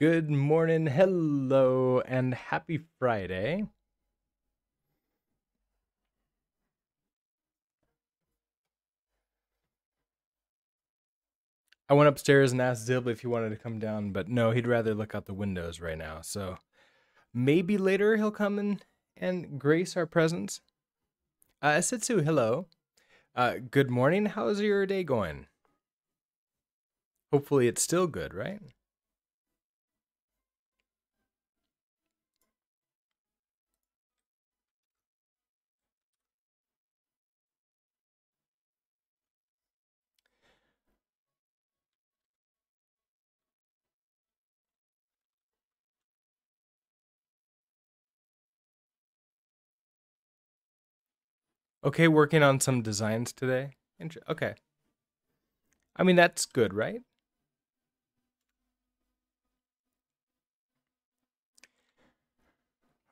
Good morning, hello, and happy Friday. I went upstairs and asked Zib if he wanted to come down, but no, he'd rather look out the windows right now. So maybe later he'll come and grace our presence. Sitsu, hello. Good morning. How's your day going? Hopefully it's still good, right? Okay, working on some designs today. Okay. I mean, that's good, right?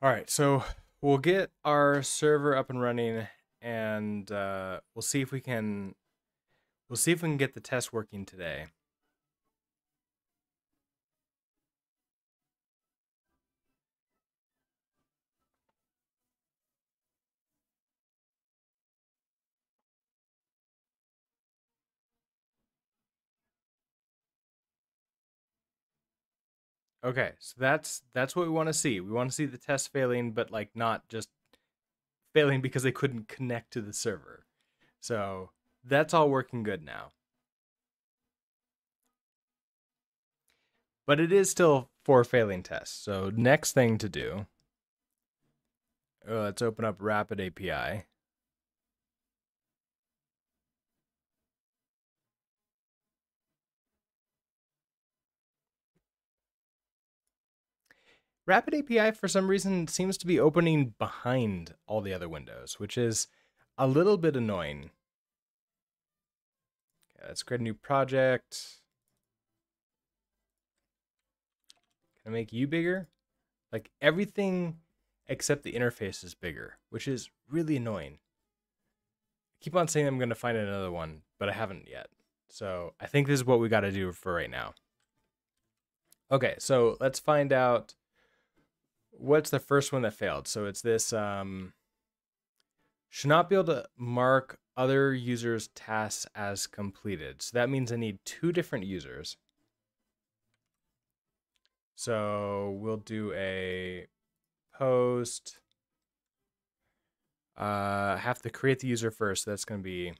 All right, so we'll get our server up and running, and we'll see if we can get the test working today. Okay, so that's what we want to see. We want to see the test failing, but like not just failing because they couldn't connect to the server. So that's all working good now. But it is still 4 failing tests. So next thing to do, let's open up Rapid API. Rapid API for some reason seems to be opening behind all the other windows, which is a little bit annoying. Okay, let's create a new project. Can I make you bigger? Like everything except the interface is bigger, which is really annoying. I keep on saying I'm going to find another one, but I haven't yet. So I think this is what we got to do for right now. Okay, so let's find out what's the first one that failed. So it's this should not be able to mark other users' tasks as completed. So that means I need 2 different users. So we'll do a post. Have to create the user first. So that's going to be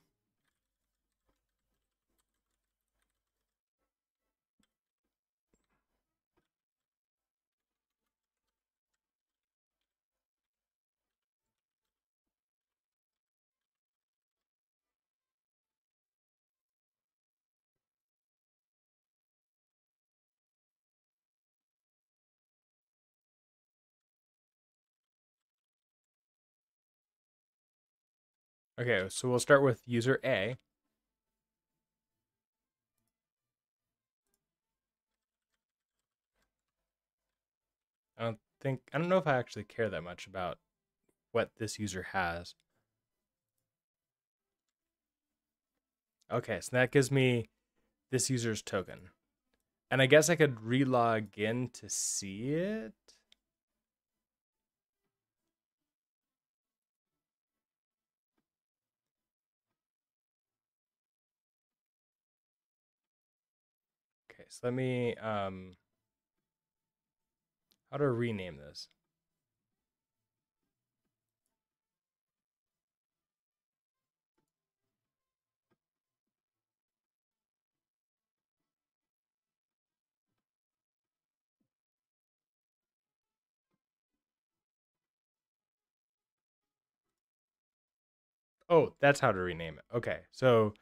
okay. So we'll start with user A. I don't know if I actually care that much about what this user has. Okay, so that gives me this user's token. And I guess I could relog in to see it. Okay, so let me how to rename this? Oh, that's how to rename it. Okay, so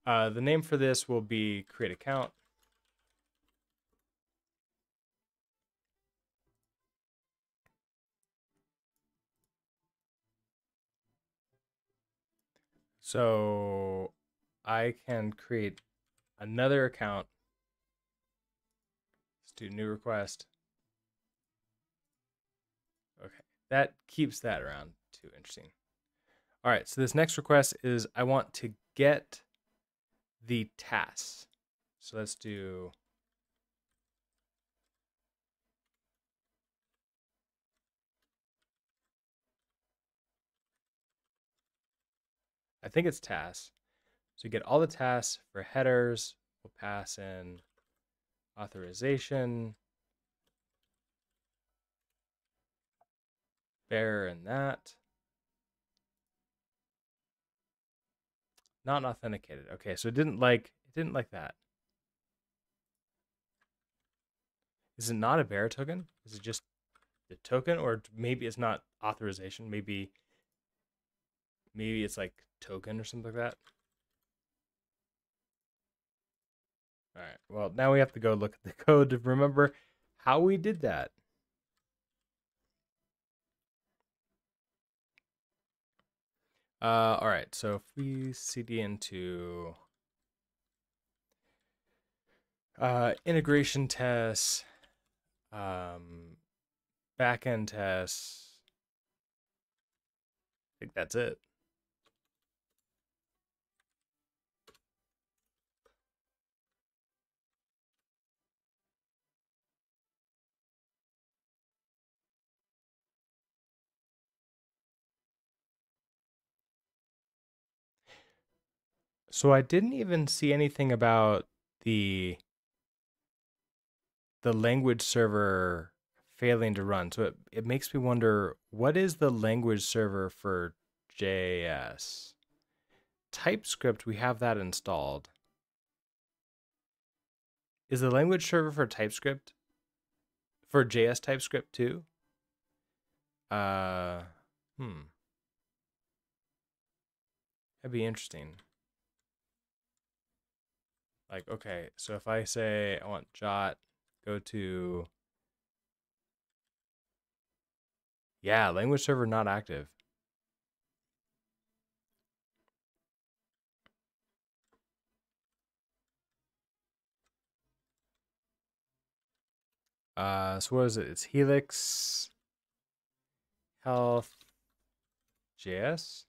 the name for this will be create account. So I can create another account. Let's do new request. Okay, that keeps that around too. Interesting. All right, so this next request is I want to get the tasks. So let's do I think it's tasks. So you get all the tasks for headers. We'll pass in authorization, bearer in that. Not authenticated. Okay, so it didn't like that. Is it not a bearer token? Is it just the token, or maybe it's not authorization? Maybe it's like token or something like that. All right. Well, now we have to go look at the code to remember how we did that. All right. So if we cd into integration tests, backend tests, I think that's it. So I didn't even see anything about the language server failing to run. So it makes me wonder, what is the language server for JS? TypeScript, we have that installed. Is the language server for TypeScript for JS TypeScript too? That'd be interesting. Like, okay, so if I say I want Jot, go to, yeah, language server not active. So what is it? It's Helix Health JS.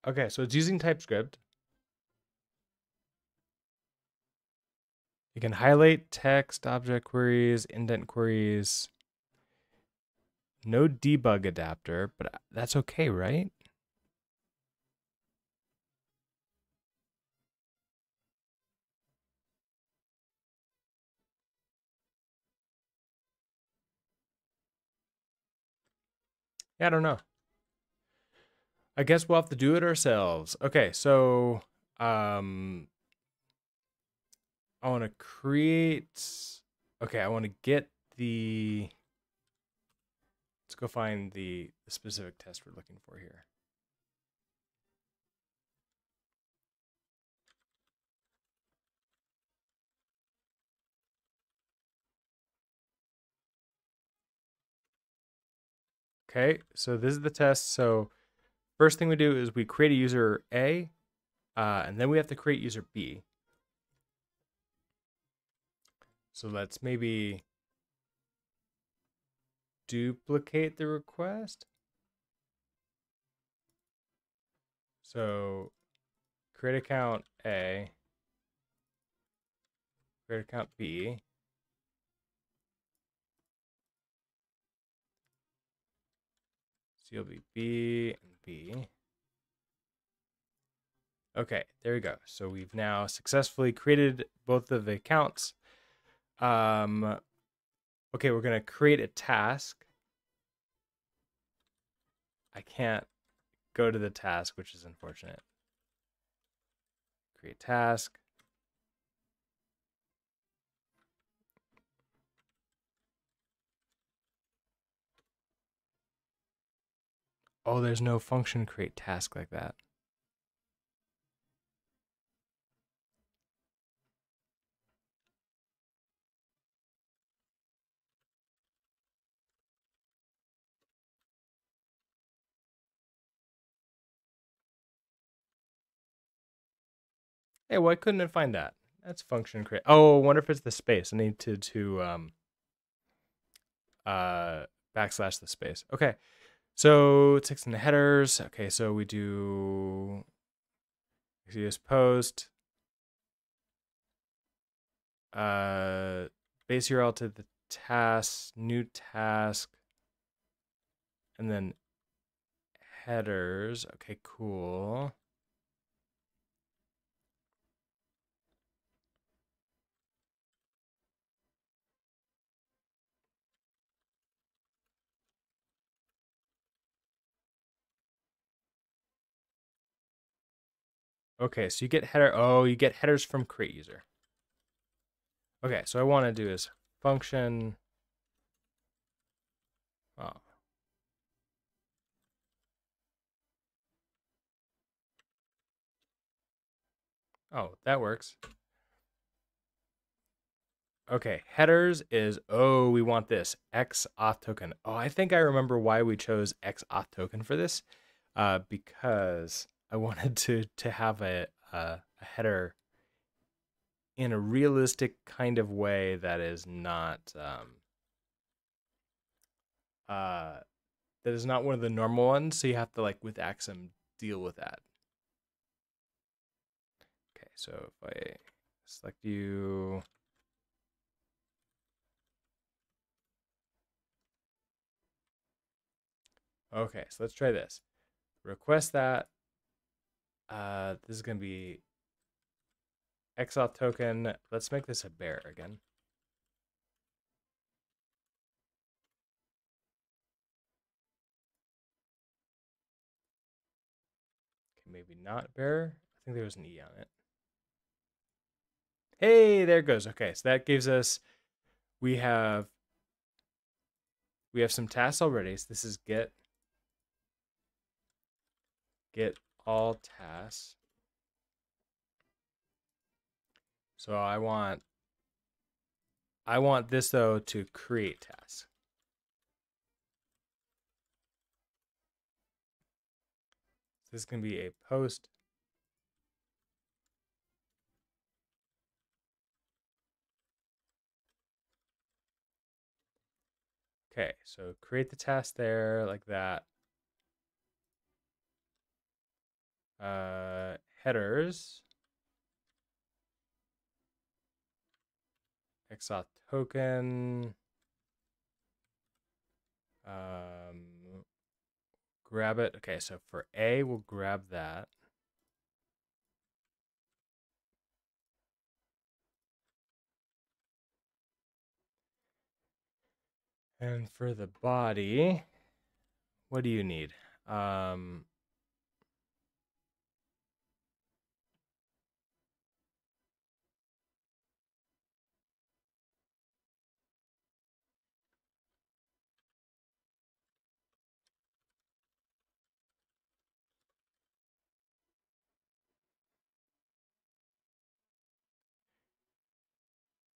Okay, so it's using TypeScript. You can highlight text, object queries, indent queries. No debug adapter, but that's okay, right? Yeah, I don't know. I guess we'll have to do it ourselves. Okay, so I want to create. Okay, I want to get the. Let's go find the specific test we're looking for here. Okay, so this is the test. So first thing we do is we create a user A, and then we have to create user B. So let's maybe duplicate the request. So create account A, create account B. So you'll be B and B. Okay, there we go. So we've now successfully created both of the accounts. Okay, we're gonna create a task. I can't go to the task, which is unfortunate. Create task. Oh, there's no function create task like that. Hey, why couldn't it find that? That's function create. Oh, I wonder if it's the space. I need to backslash the space. Okay. So text and headers. Okay, so we do post, base URL to the task, new task, and then headers. Okay, cool. Okay, so you get header. Oh, you get headers from create user. Okay, so what I want to do is function. Oh. Oh, that works. Okay, headers is, oh, we want this X auth token. Oh, I think I remember why we chose X auth token for this, because I wanted to have a header in a realistic kind of way that is not that is not one of the normal ones. So you have to, like, with Axum, deal with that. Okay, so if I select you. Okay, so let's try this. Request that. This is gonna be XAuth token. Let's make this a bear again. Okay, maybe not bear. I think there was an E on it. Hey, there it goes. Okay, so that gives us, we have some tasks already. So this is get all tasks. So I want this though to create tasks. This is going to be a post. Okay, so create the task there like that. Headers. XAuth token. Grab it. Okay, so for A, we'll grab that. And for the body, what do you need?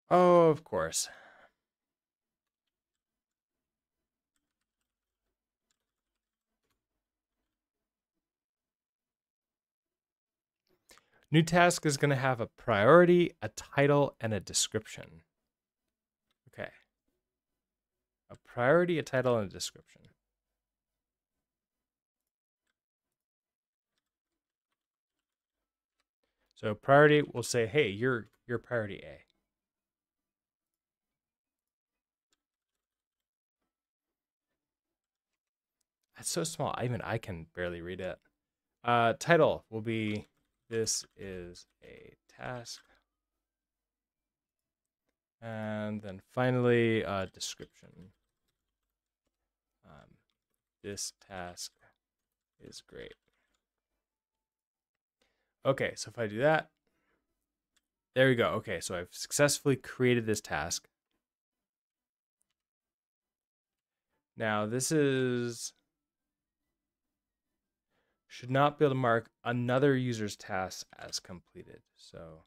Oh, of course. New task is going to have a priority, a title, and a description. Okay. A priority, a title, and a description. So priority will say, hey, you're priority A. That's so small. Even I can barely read it. Title will be, this is a task. And then finally, description. This task is great. Okay, so if I do that, there we go. Okay, so I've successfully created this task. Now this should not be able to mark another user's task as completed. So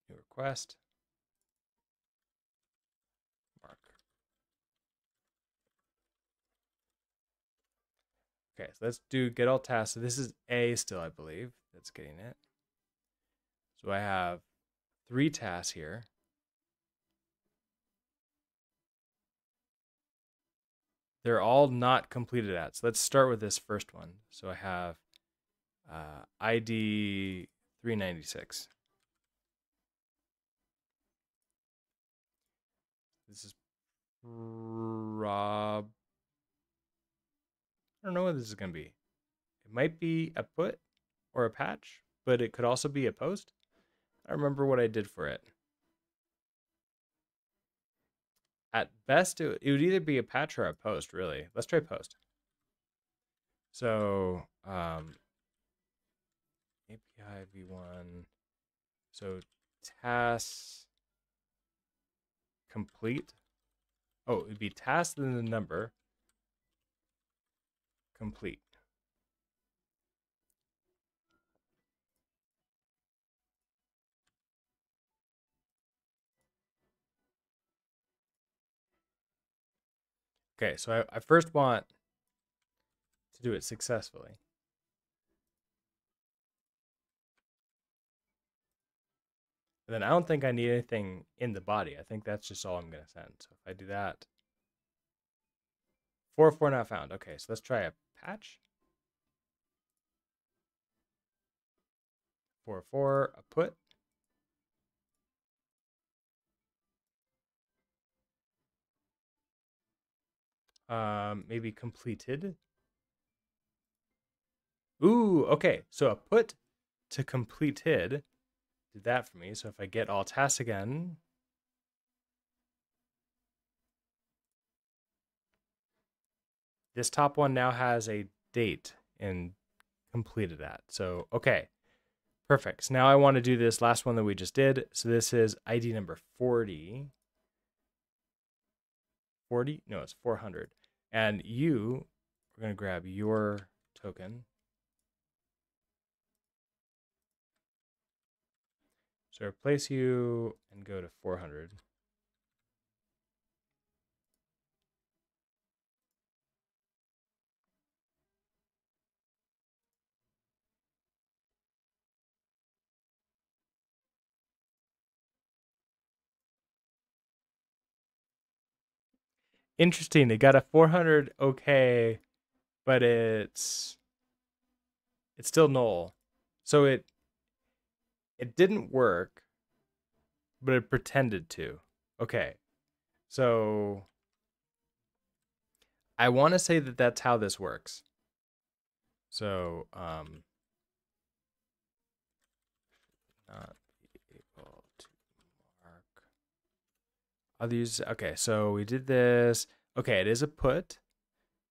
new request, mark. Okay, so let's do get all tasks. So this is A still, I believe, that's getting it. So I have 3 tasks here. they're all not completed at. So let's start with this first one. So I have ID 396. This is Rob. I don't know what this is going to be. It might be a put or a patch, but it could also be a post. I don't remember what I did for it. At best, it would either be a patch or a post, really. Let's try post. So, API v1. So, tasks complete. Oh, it'd be task then the number complete. Okay, so I first want to do it successfully. And then I don't think I need anything in the body. I think that's just all I'm going to send. So if I do that, 404 not found. Okay, so let's try a patch. 404, a put. Maybe completed. Ooh, okay. So a put to completed did that for me. So if I get all tasks again, this top one now has a date and completed at. So, okay, perfect. So now I want to do this last one that we just did. So this is ID number 40. 40? No, it's 400. And we're going to grab your token. So replace you and go to 400. Interesting. It got a 400 okay, but it's still null. So it didn't work, but it pretended to. Okay. So I want to say that that's how this works. So not be able to mark others. Okay, so we did this. Okay, it is a put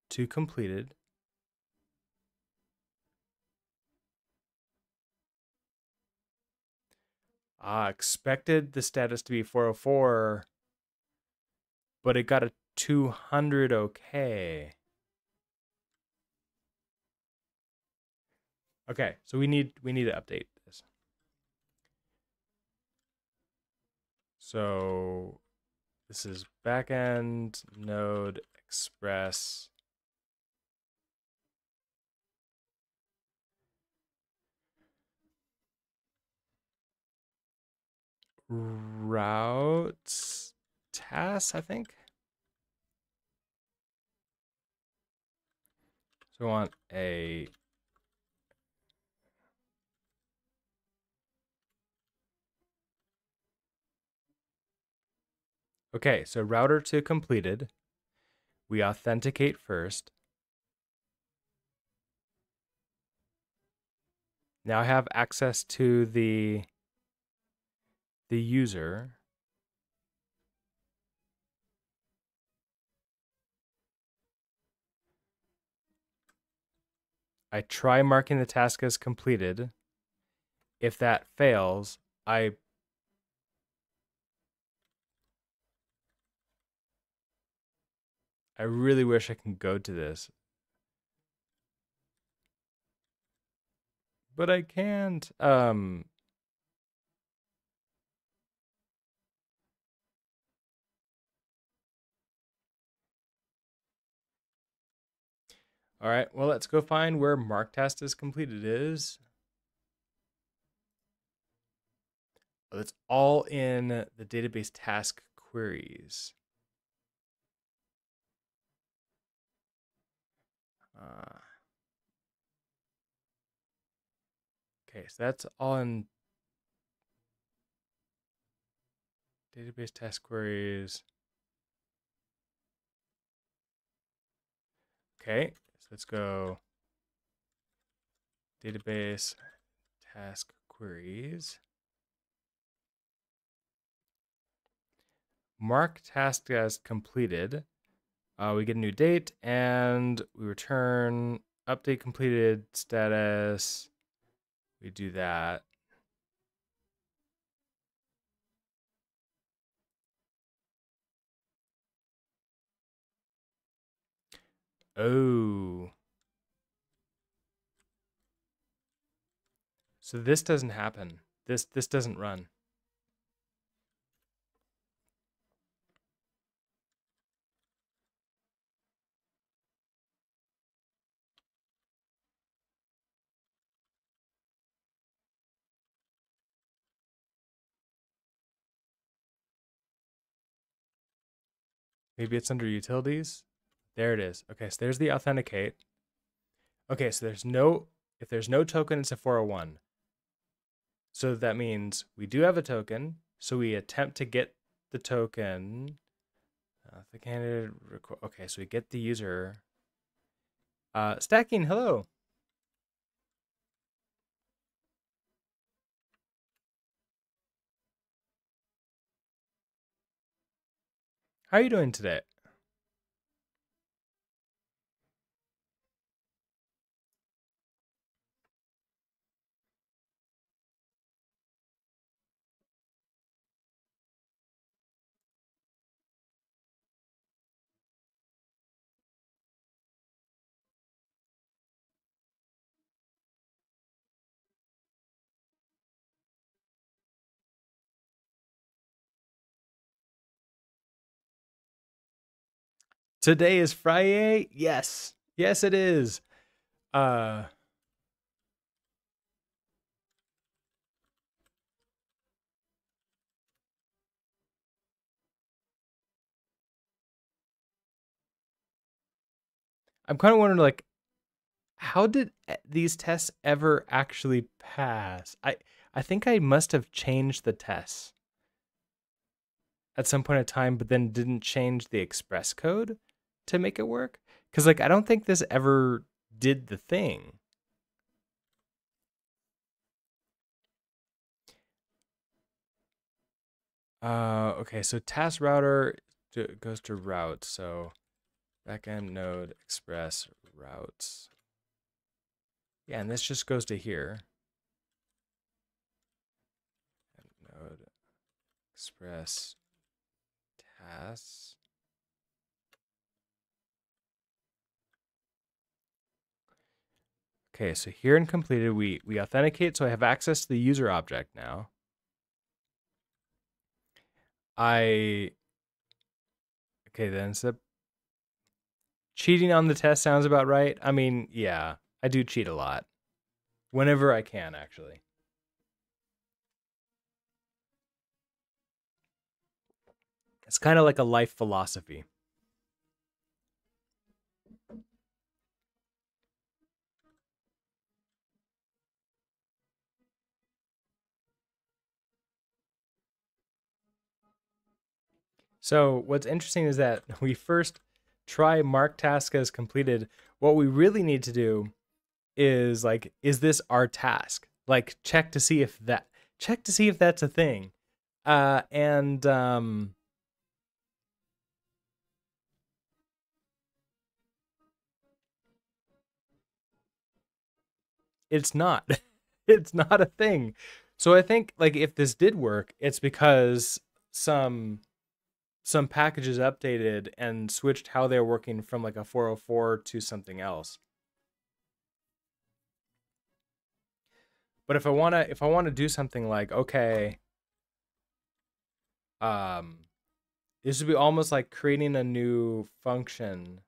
to completed. Expected the status to be 404, but it got a 200 okay. Okay, so we need to update this. So this is backend node express routes tasks, I think. So we want a okay, so router to completed. We authenticate first. Now I have access to the user. I try marking the task as completed. If that fails, I really wish I can go to this, but I can't. All right, well, let's go find where mark task is completed is. Oh, it's all in the database task queries. Okay, so that's all in database task queries. Okay, so let's go database task queries. Mark task as completed. We get a new date and we return update completed status. We do that. Oh. So this doesn't happen. This doesn't run. Maybe it's under utilities. There it is. Okay, so there's the authenticate. Okay, so if there's no token, it's a 401. So that means we do have a token. So we attempt to get the token. The candidate okay, so we get the user. Stacking, hello. How are you doing today? Today is Friday? Yes. Yes, it is. I'm kind of wondering, like, how did these tests ever actually pass? I think I must have changed the tests at some point in time, but then didn't change the express code to make it work. Because, like, I don't think this ever did the thing. Okay, so task router goes to route. So backend node express routes. Yeah, and this just goes to here. Node express tasks. Okay, so here in completed, we authenticate, so I have access to the user object now. Okay, then so cheating on the test sounds about right. I mean, yeah, I do cheat a lot. Whenever I can, actually. It's kind of like a life philosophy. So what's interesting is that we first try mark task as completed. What we really need to do is, like, is this our task? Like, check to see if that's a thing. And it's not. It's not a thing. So I think, like, if this did work, it's because some packages updated and switched how they're working from, like, a 404 to something else. But if I wanna do something like, okay, this would be almost like creating a new function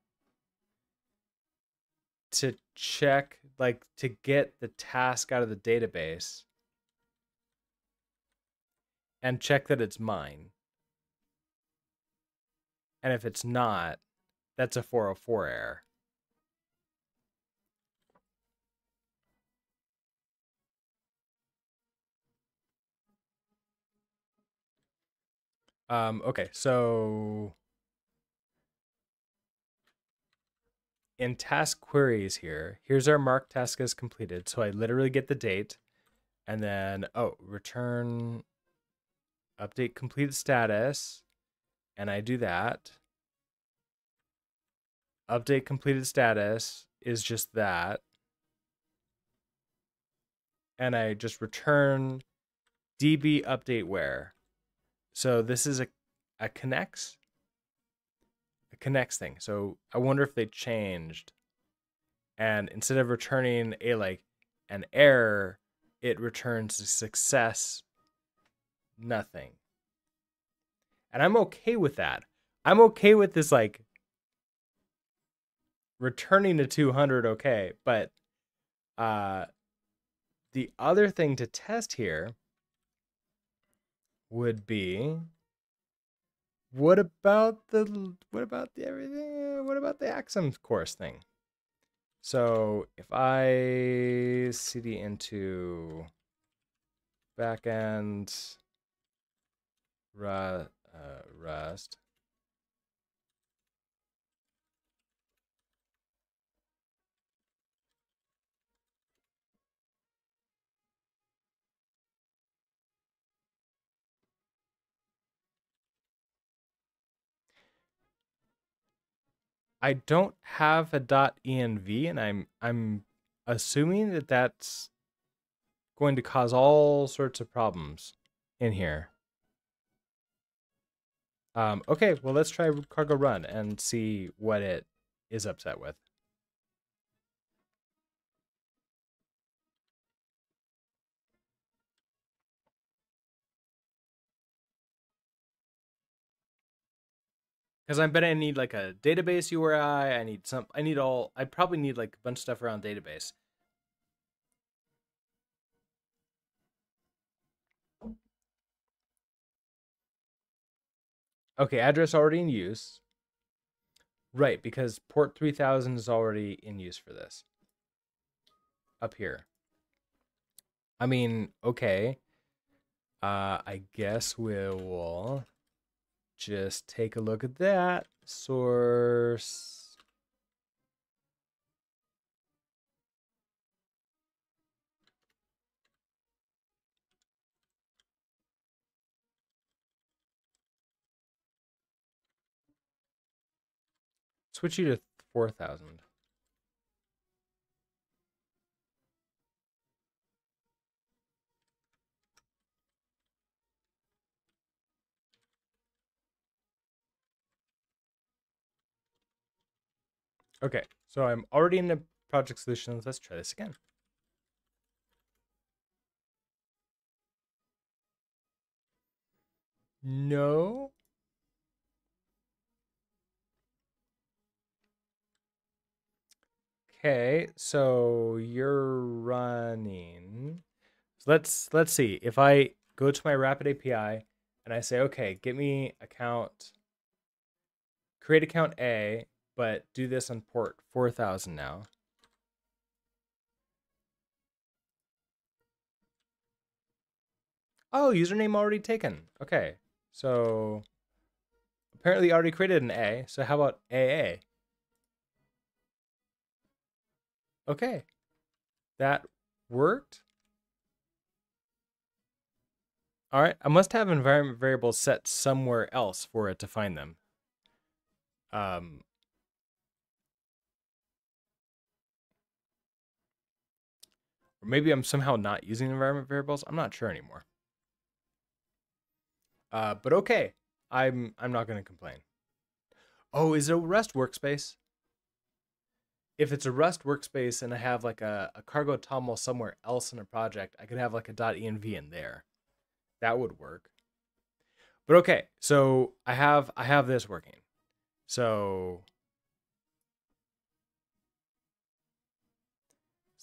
to check, like, to get the task out of the database and check that it's mine. And if it's not, that's a 404 error. Okay, so in task queries here, here's our mark task as completed. So I literally get the date and then, return update completed status. And I do that. Update completed status is just that. And I just return db update where. So this is a connects thing. So I wonder if they changed. And instead of returning an error, it returns a success, nothing. And I'm okay with that. I'm okay with this returning to 200, okay, but the other thing to test here would be what about the everything? What about the Axum course thing? So if I cd into backend Rust, I don't have a .env, and I'm assuming that that's going to cause all sorts of problems in here. Okay, well, let's try cargo run and see what it is upset with. Because I bet I need like a database URI. I probably need like a bunch of stuff around database. Okay, address already in use. Right, because port 3000 is already in use for this. Up here. I mean, okay. I guess we will just take a look at that. Source. Switch you to 4000. Okay, so I'm already in the project solutions. Let's try this again. No. Okay, so you're running. So let's see. If I go to my Rapid API and I say, okay, get me create account A, but do this on port 4000 now. Oh, username already taken. Okay, so apparently already created an A. So how about AA? Okay, that worked. All right, I must have environment variables set somewhere else for it to find them. Or maybe I'm somehow not using environment variables. I'm not sure anymore. But okay, I'm not going to complain. Oh, is it a Rust workspace? If it's a Rust workspace and I have like a cargo toml somewhere else in a project, I could have like a .env in there. That would work. But okay, so I have this working. So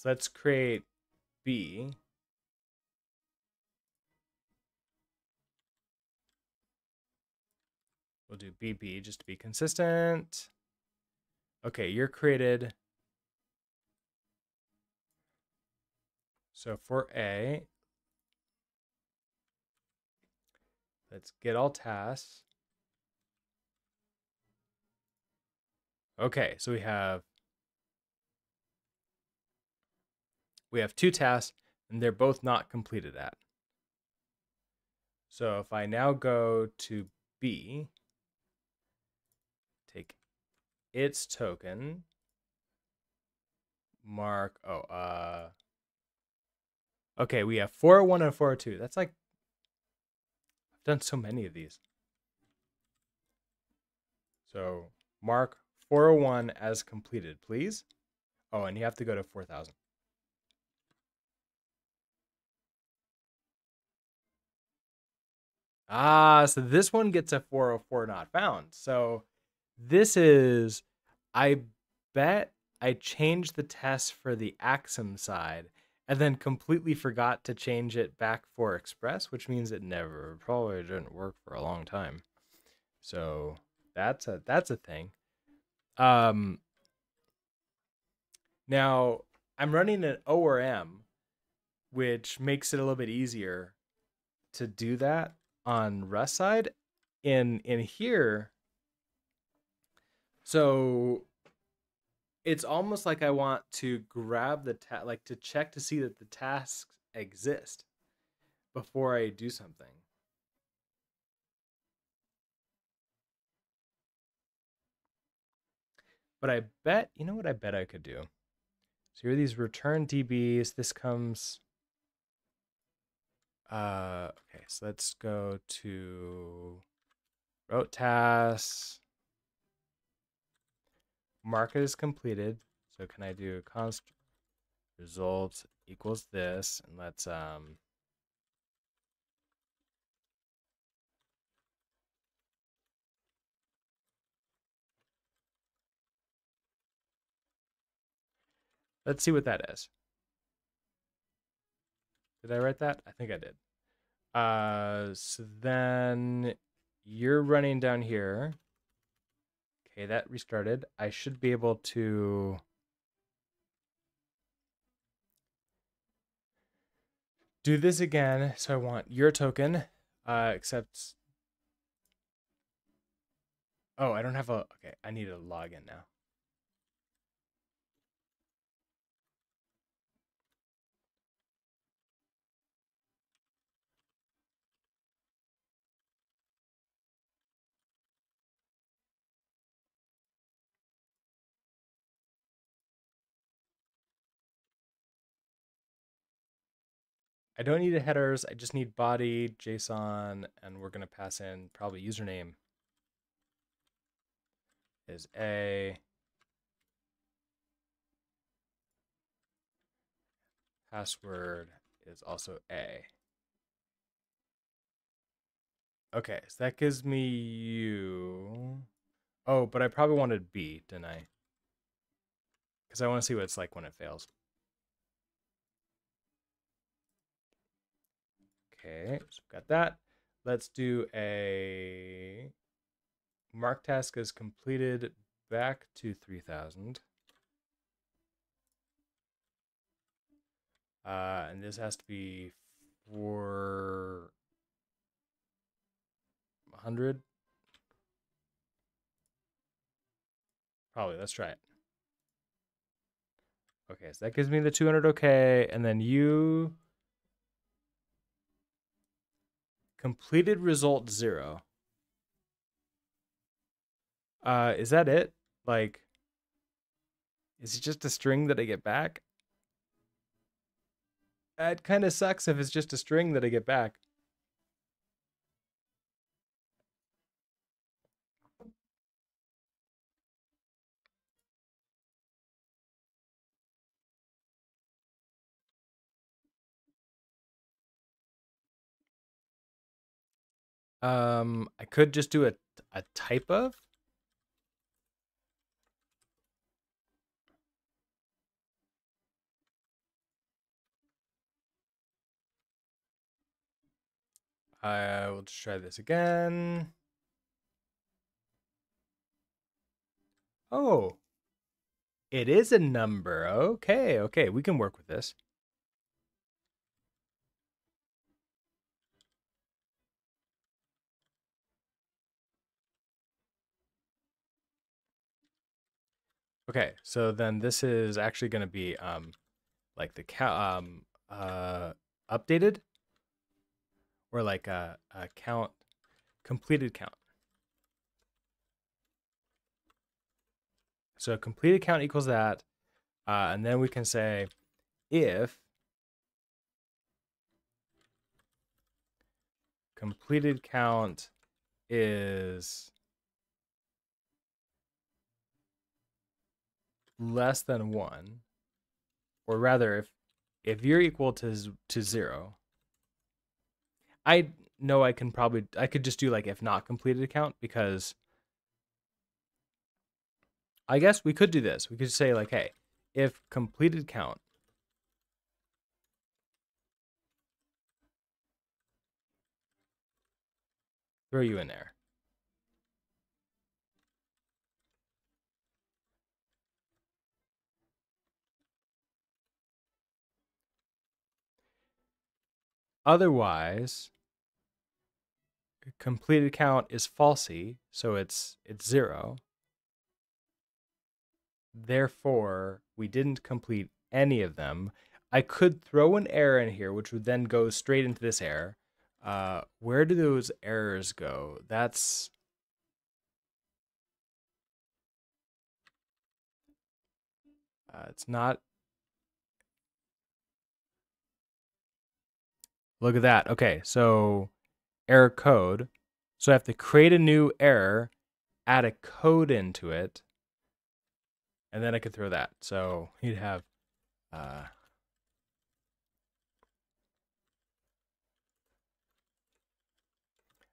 let's create B. We'll do BB just to be consistent. Okay, you're created. So for A, Let's get all tasks. Okay, so we have two tasks, and they're both not completed at. So if I now go to B, take its token, mark, okay, we have 401 and 402. That's like, I've done so many of these. So mark 401 as completed, please. Oh, and you have to go to 4,000. So this one gets a 404 not found. So this is, I bet I changed the test for the Axum side and then completely forgot to change it back for Express, which means it never probably didn't work for a long time. So that's a thing. Now I'm running an ORM, which makes it a little bit easier to do that on Rust side. In here, so it's almost like I want to grab the like to check to see that the tasks exist before I do something. But I bet, you know what I bet I could do? So here are these return DBs. This comes, okay, so let's go to route tasks. Mark it as completed. So can I do const results equals this, and let's see what that is. Did I write that? I think I did. So then you're running down here. Okay, that restarted. I should be able to do this again. So I want your token, except, oh, I don't have a, okay, I need a login now. I don't need a headers. I just need body, JSON, and we're going to pass in probably username is A. Password is also A. Okay, so that gives me you. Oh, but I probably wanted B, didn't I? Because I want to see what it's like when it fails. Okay, so we've got that. Let's do a mark task is completed back to 3,000. And this has to be 400. Probably, let's try it. Okay, so that gives me the 200 okay, and then you completed result 0. Is that it? Like, is it just a string that I get back? It kind of sucks if it's just a string that I get back. I could just do a type of. I will just try this again. Oh, it is a number. Okay, okay, we can work with this. Okay, so then this is actually going to be like the updated, or like a count, completed count. So completed count equals that, and then we can say if completed count is less than 1, or rather if you're equal to 0, I know I could just do like if not completed count, because I guess we could do this. We could say like, hey, if completed count throw you in there. Otherwise, completed count is falsy, so it's 0. Therefore, we didn't complete any of them. I could throw an error in here, which would then go straight into this error. Where do those errors go? That's it's not. Look at that. Okay, so error code. So I have to create a new error, add a code into it, and then I could throw that. So you'd have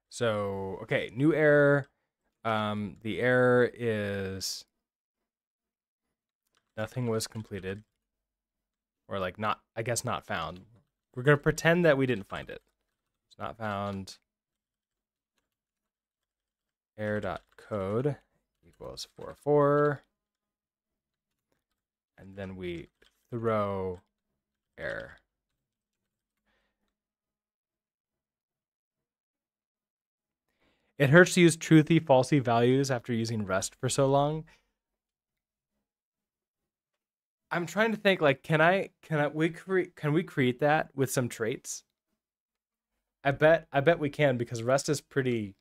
so okay, new error. The error is nothing was completed, or like not, I guess not found. We're gonna pretend that we didn't find it. It's not found. Error.code equals 404, and then we throw error. It hurts to use truthy, falsy values after using Rust for so long. I'm trying to think, like, can we create that with some traits? I bet we can, because Rust is pretty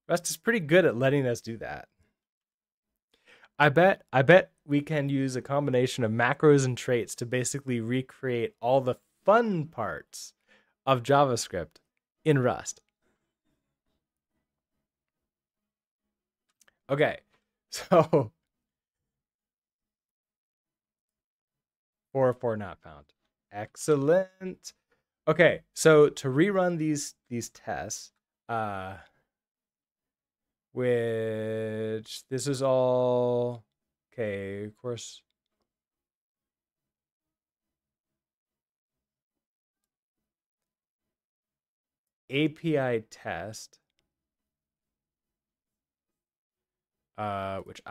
good at letting us do that. I bet we can use a combination of macros and traits to basically recreate all the fun parts of JavaScript in Rust. Okay, so 404 not found. Excellent. Okay, so to rerun these tests, which this is all okay, of course. API test, which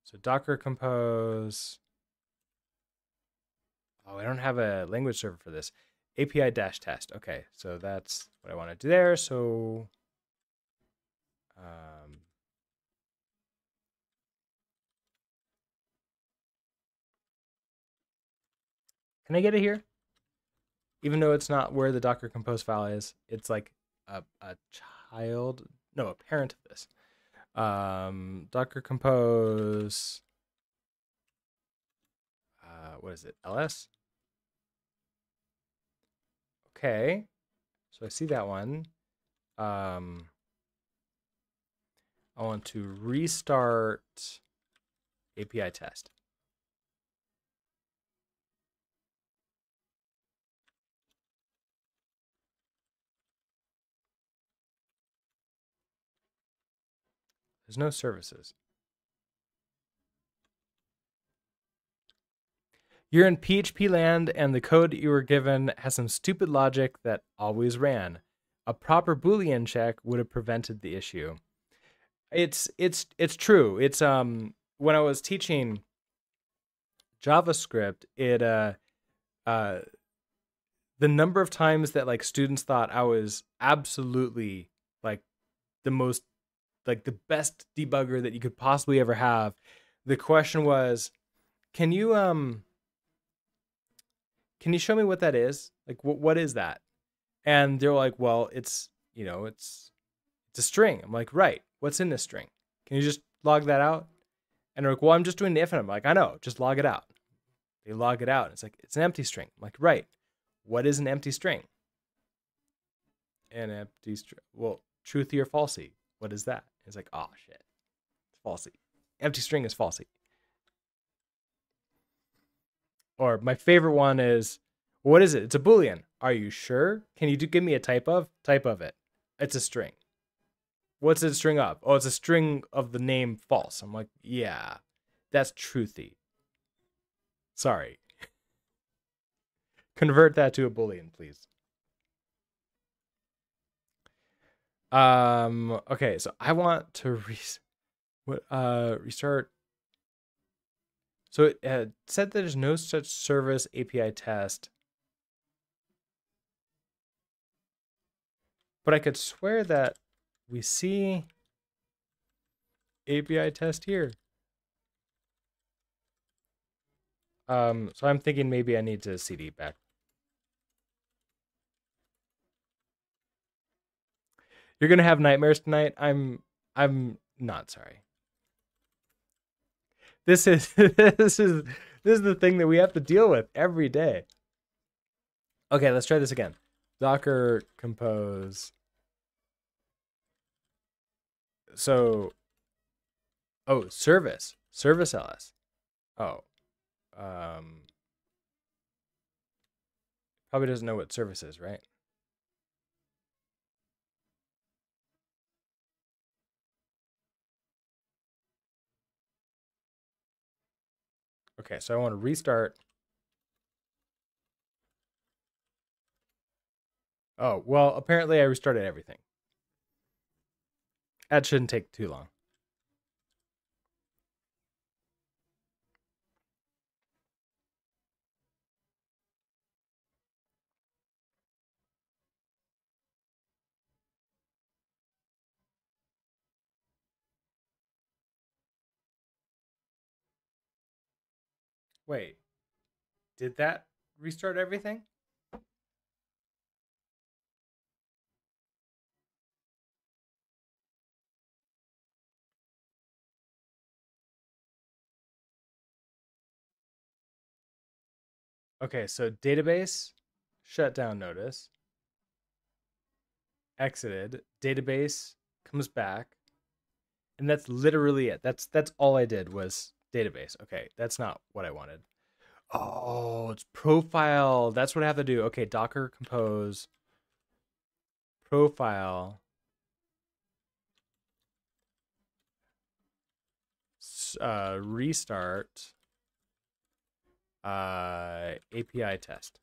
so Docker compose. Oh, I don't have a language server for this. API-test. Okay, so that's what I want to do there. So can I get it here? Even though it's not where the Docker compose file is, it's like a child, no, a parent of this. Docker compose, what is it, ls? Okay, so I see that one. I want to restart API test. There's no services. You're in PHP land, and the code you were given has some stupid logic that always ran. A proper Boolean check would have prevented the issue. It's true. It's when I was teaching JavaScript, the number of times that like students thought I was absolutely like the most like the best debugger that you could possibly ever have. The question was, can you show me what that is? Like, what is that? And they're like, well, it's, it's a string. I'm like, right. What's in this string? Can you just log that out? And they're like, well, I'm just doing the if. And I'm like, I know, just log it out. They log it out. It's like, it's an empty string. I'm like, right. What is an empty string? An empty string. Well, truthy or falsy. What is that? It's like, oh shit. It's falsy. Empty string is falsy. Or my favorite one is, what is it? It's a Boolean. Are you sure? Can you give me a type of? Type of it. It's a string. What's it a string of? Oh, it's a string of the name false. I'm like, yeah, that's truthy. Sorry. Convert that to a Boolean, please. Okay, so I want to restart. So it said that there's no such service API test. But I could swear that we see API test here. So I'm thinking maybe I need to CD back. You're gonna have nightmares tonight. I'm not sorry. This is this is the thing that we have to deal with every day. Okay, let's try this again. Docker compose. So, oh, service ls. Oh, probably doesn't know what service is, right? Okay, so I want to restart. Oh, well, apparently I restarted everything. That shouldn't take too long. Wait, did that restart everything? Okay, so database, shutdown notice, exited, database comes back, and that's literally it. That's all I did was database. Okay, that's not what I wanted. Oh, it's profile. That's what I have to do. Okay, Docker compose profile restart API test.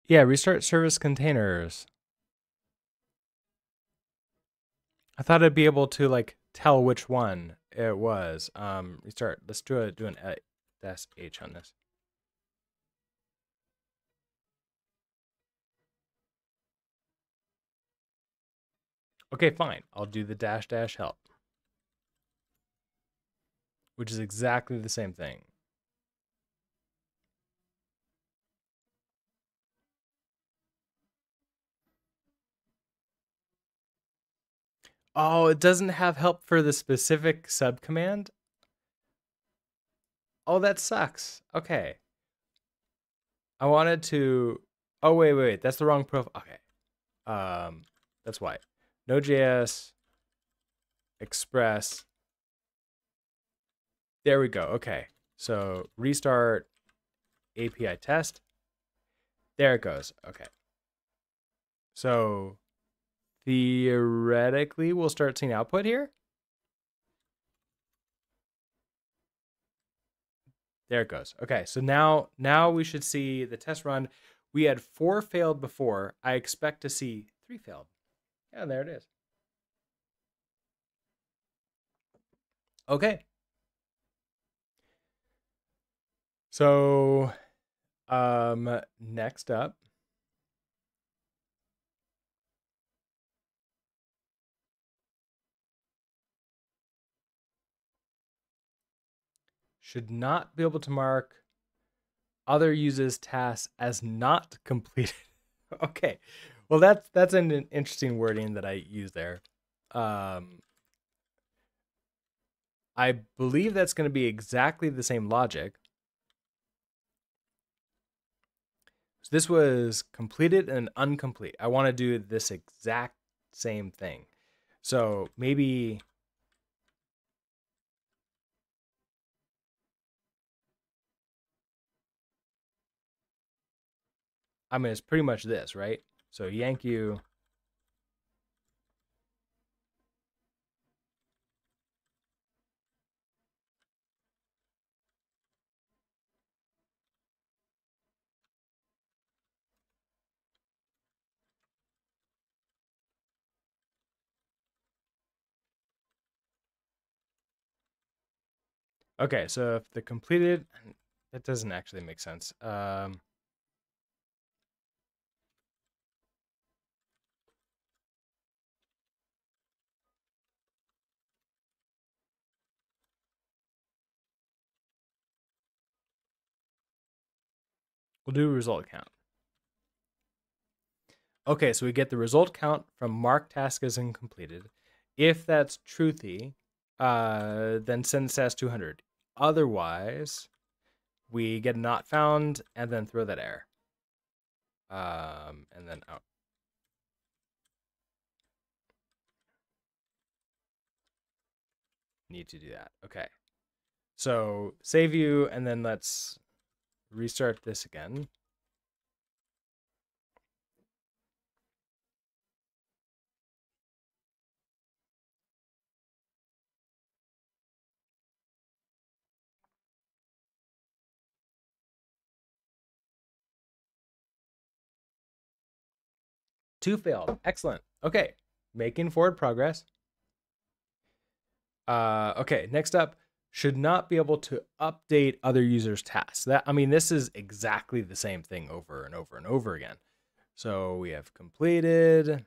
Yeah, restart service containers. I thought I'd be able to like tell which one it was. Restart. Let's do an dash H on this. Okay, fine. I'll do the dash help, which is exactly the same thing. Oh, it doesn't have help for the specific subcommand? Oh, that sucks. Okay. I wanted to... Oh, wait. That's the wrong profile. Okay. That's why. Node.js, Express. There we go. Okay. So restart API test. There it goes. Okay. So theoretically, we'll start seeing output here. There it goes. Okay, so now we should see the test run. We had 4 failed before. I expect to see 3 failed. Yeah, there it is. Okay. So, next up, should not be able to mark other users' tasks as not completed. Okay. Well, that's an interesting wording that I use there. I believe that's going to be exactly the same logic. So this was completed and incomplete. I want to do this exact same thing. So maybe I mean it's pretty much this, right? So yank you. Okay, so if the completed, that doesn't actually make sense. We'll do a result count. Okay, so we get the result count from marked task as incompleted. If that's truthy, then send stats 200. Otherwise, we get not found and then throw that error. And then out. Need to do that. Okay. So save you, and then let's restart this again. Two failed. Excellent. Okay. Making forward progress. Okay, next up, should not be able to update other users' tasks. This is exactly the same thing over and over and over again. So we have completed.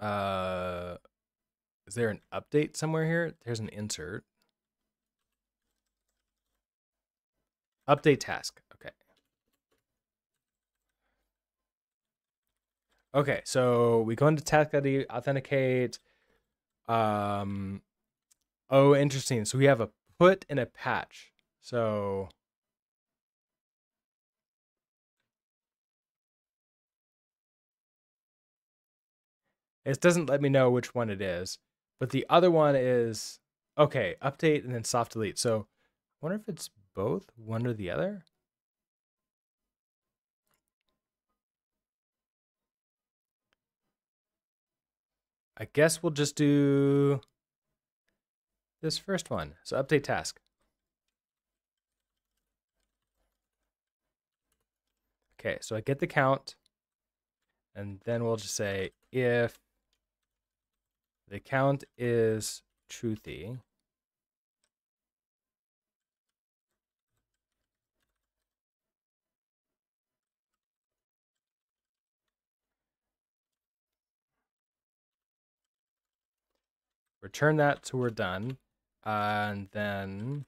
Is there an update somewhere here? There's an insert. Update task. Okay. Okay, so we go into task ID, authenticate. Oh, interesting. So we have a put and a patch. So it doesn't let me know which one it is, but the other one is okay, update and then soft delete. So I wonder if it's both, one or the other. I guess we'll just do this first one. So update task. Okay, so I get the count, and then we'll just say if the count is truthy, return that so we're done. And then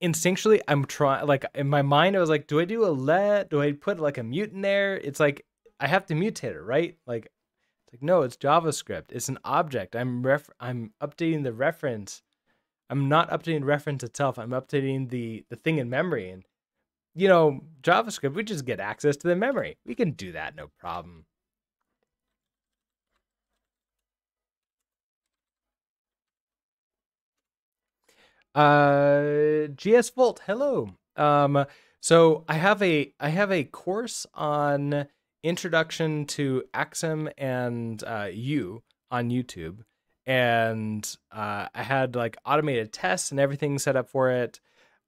instinctually I'm trying, like in my mind I was like, do I do a let? Do I put like a mute in there? It's like I have to mutate it, right? Like it's like no, it's JavaScript. It's an object. I'm updating the reference. I'm not updating reference itself. I'm updating the thing in memory. And JavaScript, we just get access to the memory. We can do that, no problem. GS Volt, hello. So I have a course on introduction to Axum and you on YouTube, and I had like automated tests and everything set up for it.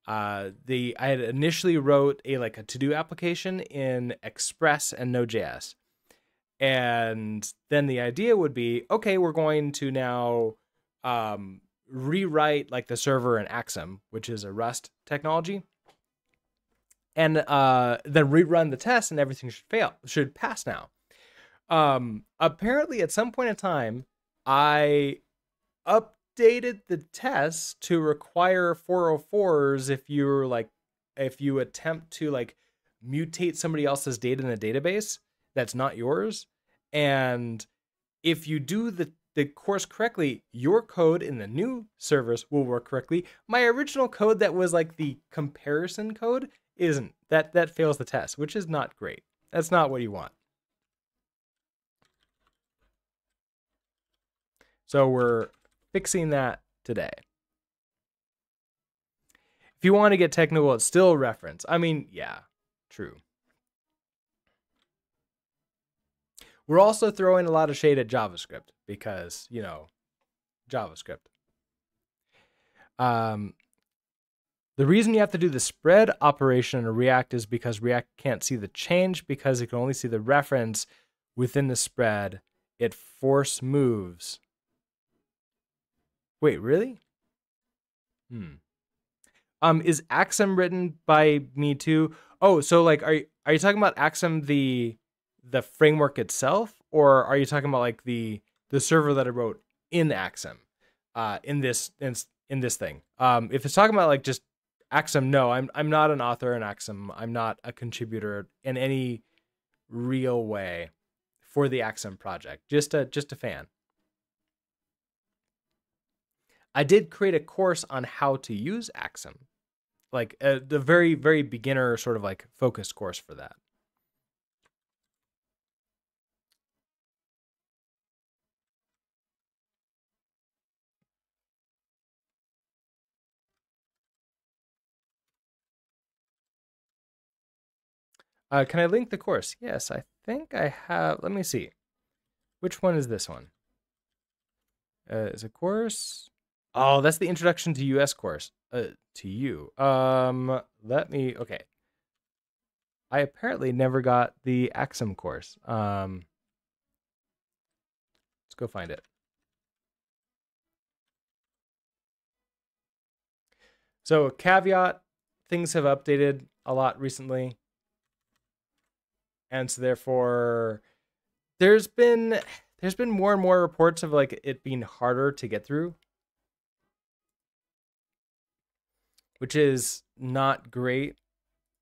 I had initially wrote a to-do application in Express and Node.js. And then the idea would be, okay, we're going to now rewrite like the server in Axum, which is a Rust technology, and then rerun the test, and everything should pass now. Apparently, at some point in time, I updated the test to require 404s if you attempt to like mutate somebody else's data in the database that's not yours. And if you do the course correctly, your code in the new servers will work correctly. My original code that was like the comparison code isn't. That fails the test, which is not great. That's not what you want. So we're fixing that today. If you want to get technical, it's still reference. I mean, yeah, true. We're also throwing a lot of shade at JavaScript because, you know, JavaScript. The reason you have to do the spread operation in React is because React can't see the change because it can only see the reference within the spread. It force moves. Wait, really? Is Axum written by me too? Oh, so like, are you talking about Axum the framework itself, or are you talking about like the server that I wrote in Axum, in this thing? If it's talking about like just Axum, no, I'm not an author in Axum. I'm not a contributor in any real way for the Axum project. Just a fan. I did create a course on how to use Axum, like the very, very beginner sort of like focused course for that. Can I link the course? Yes, I think I have. Let me see. Which one is this one? Is a course? Oh, that's the introduction to US course. To you. Let me. Okay. I apparently never got the Axum course. Let's go find it. So, caveat: things have updated a lot recently, and so therefore, there's been more and more reports of like it being harder to get through, which is not great.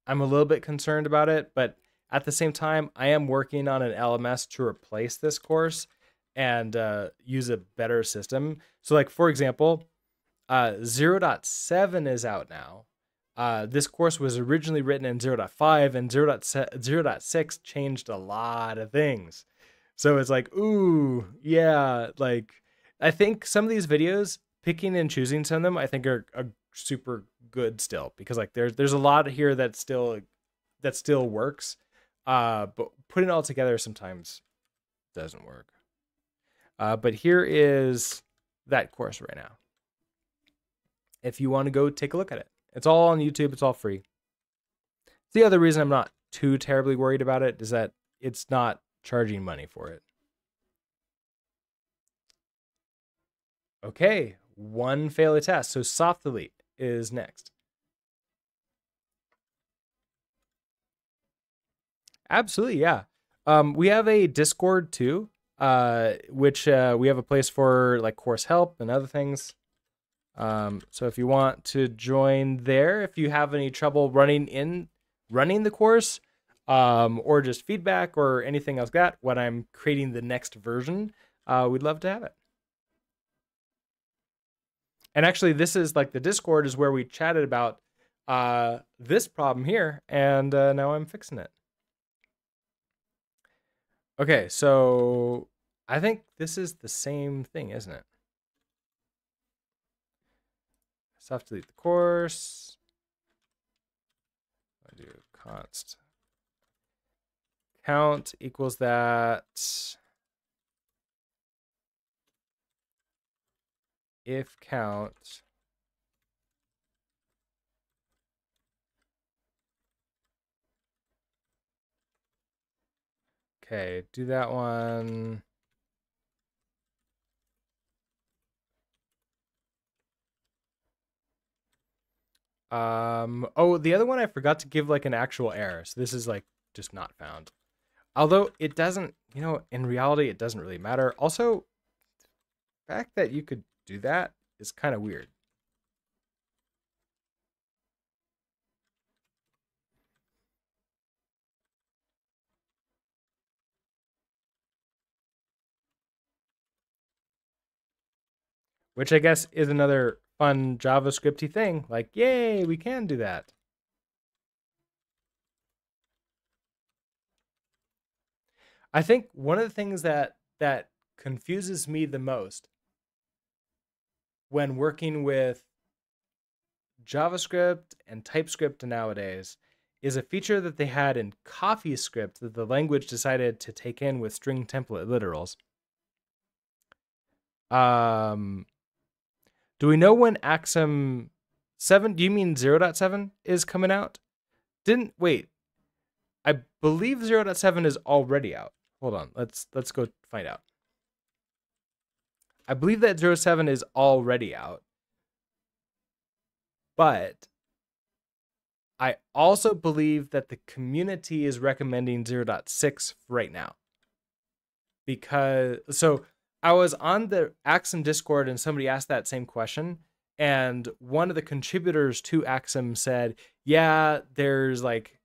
I'm a little bit concerned about it, but at the same time, I am working on an LMS to replace this course and use a better system. So, like, for example, 0.7 is out now. This course was originally written in 0.5, and 0.6 changed a lot of things. So it's like, ooh, yeah, like, I think some of these videos, picking and choosing some of them, I think are super good still, because like there's a lot here that still works, but putting it all together sometimes doesn't work. But here is that course right now. If you want to go take a look at it, it's all on YouTube. It's all free. The other reason I'm not too terribly worried about it is that it's not charging money for it. Okay, one fail a test. So soft delete is next. Absolutely, yeah. We have a Discord too, which we have a place for like course help and other things. So if you want to join there, if you have any trouble running the course, or just feedback or anything else like that, when I'm creating the next version, we'd love to have it. And actually, this is like the Discord is where we chatted about this problem here, and now I'm fixing it. Okay, so I think this is the same thing, isn't it? Soft delete the course. I do const count equals that. If count Okay, do that one. Oh, the other one I forgot to give like an actual error. So this is like just not found. Although it doesn't, in reality, it doesn't really matter. Also, the fact that you could do that is kind of weird. Which I guess is another fun JavaScripty thing. Like, yay, we can do that. I think one of the things that confuses me the most when working with JavaScript and TypeScript nowadays is a feature that they had in CoffeeScript that the language decided to take in with string template literals. Do we know when Axum 7, do you mean 0.7 is coming out? Wait. I believe 0.7 is already out. Hold on. Let's go find out. I believe that 0.7 is already out. But I also believe that the community is recommending 0.6 right now. So I was on the Axum Discord and somebody asked that same question. And one of the contributors to Axum said, yeah, there's like,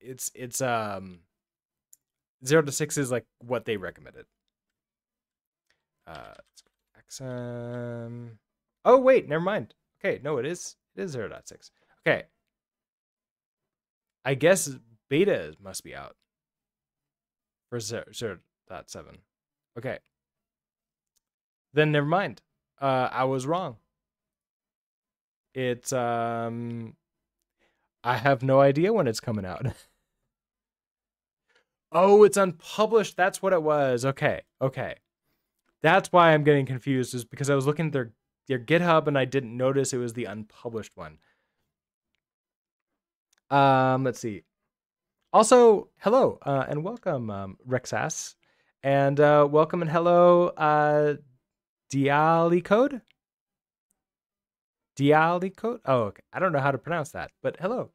it's 0.6 is like what they recommended. Axum. Oh, wait, never mind. Okay, no, it is 0.6. Okay. I guess beta must be out for 0.7. Okay. Then never mind. I was wrong. It's I have no idea when it's coming out. Oh, it's unpublished. That's what it was. Okay. That's why I'm getting confused, is because I was looking at their GitHub and I didn't notice it was the unpublished one. Let's see. Also, hello and welcome, Rexas, and welcome and hello, Diali Code. Oh, okay. I don't know how to pronounce that, but hello.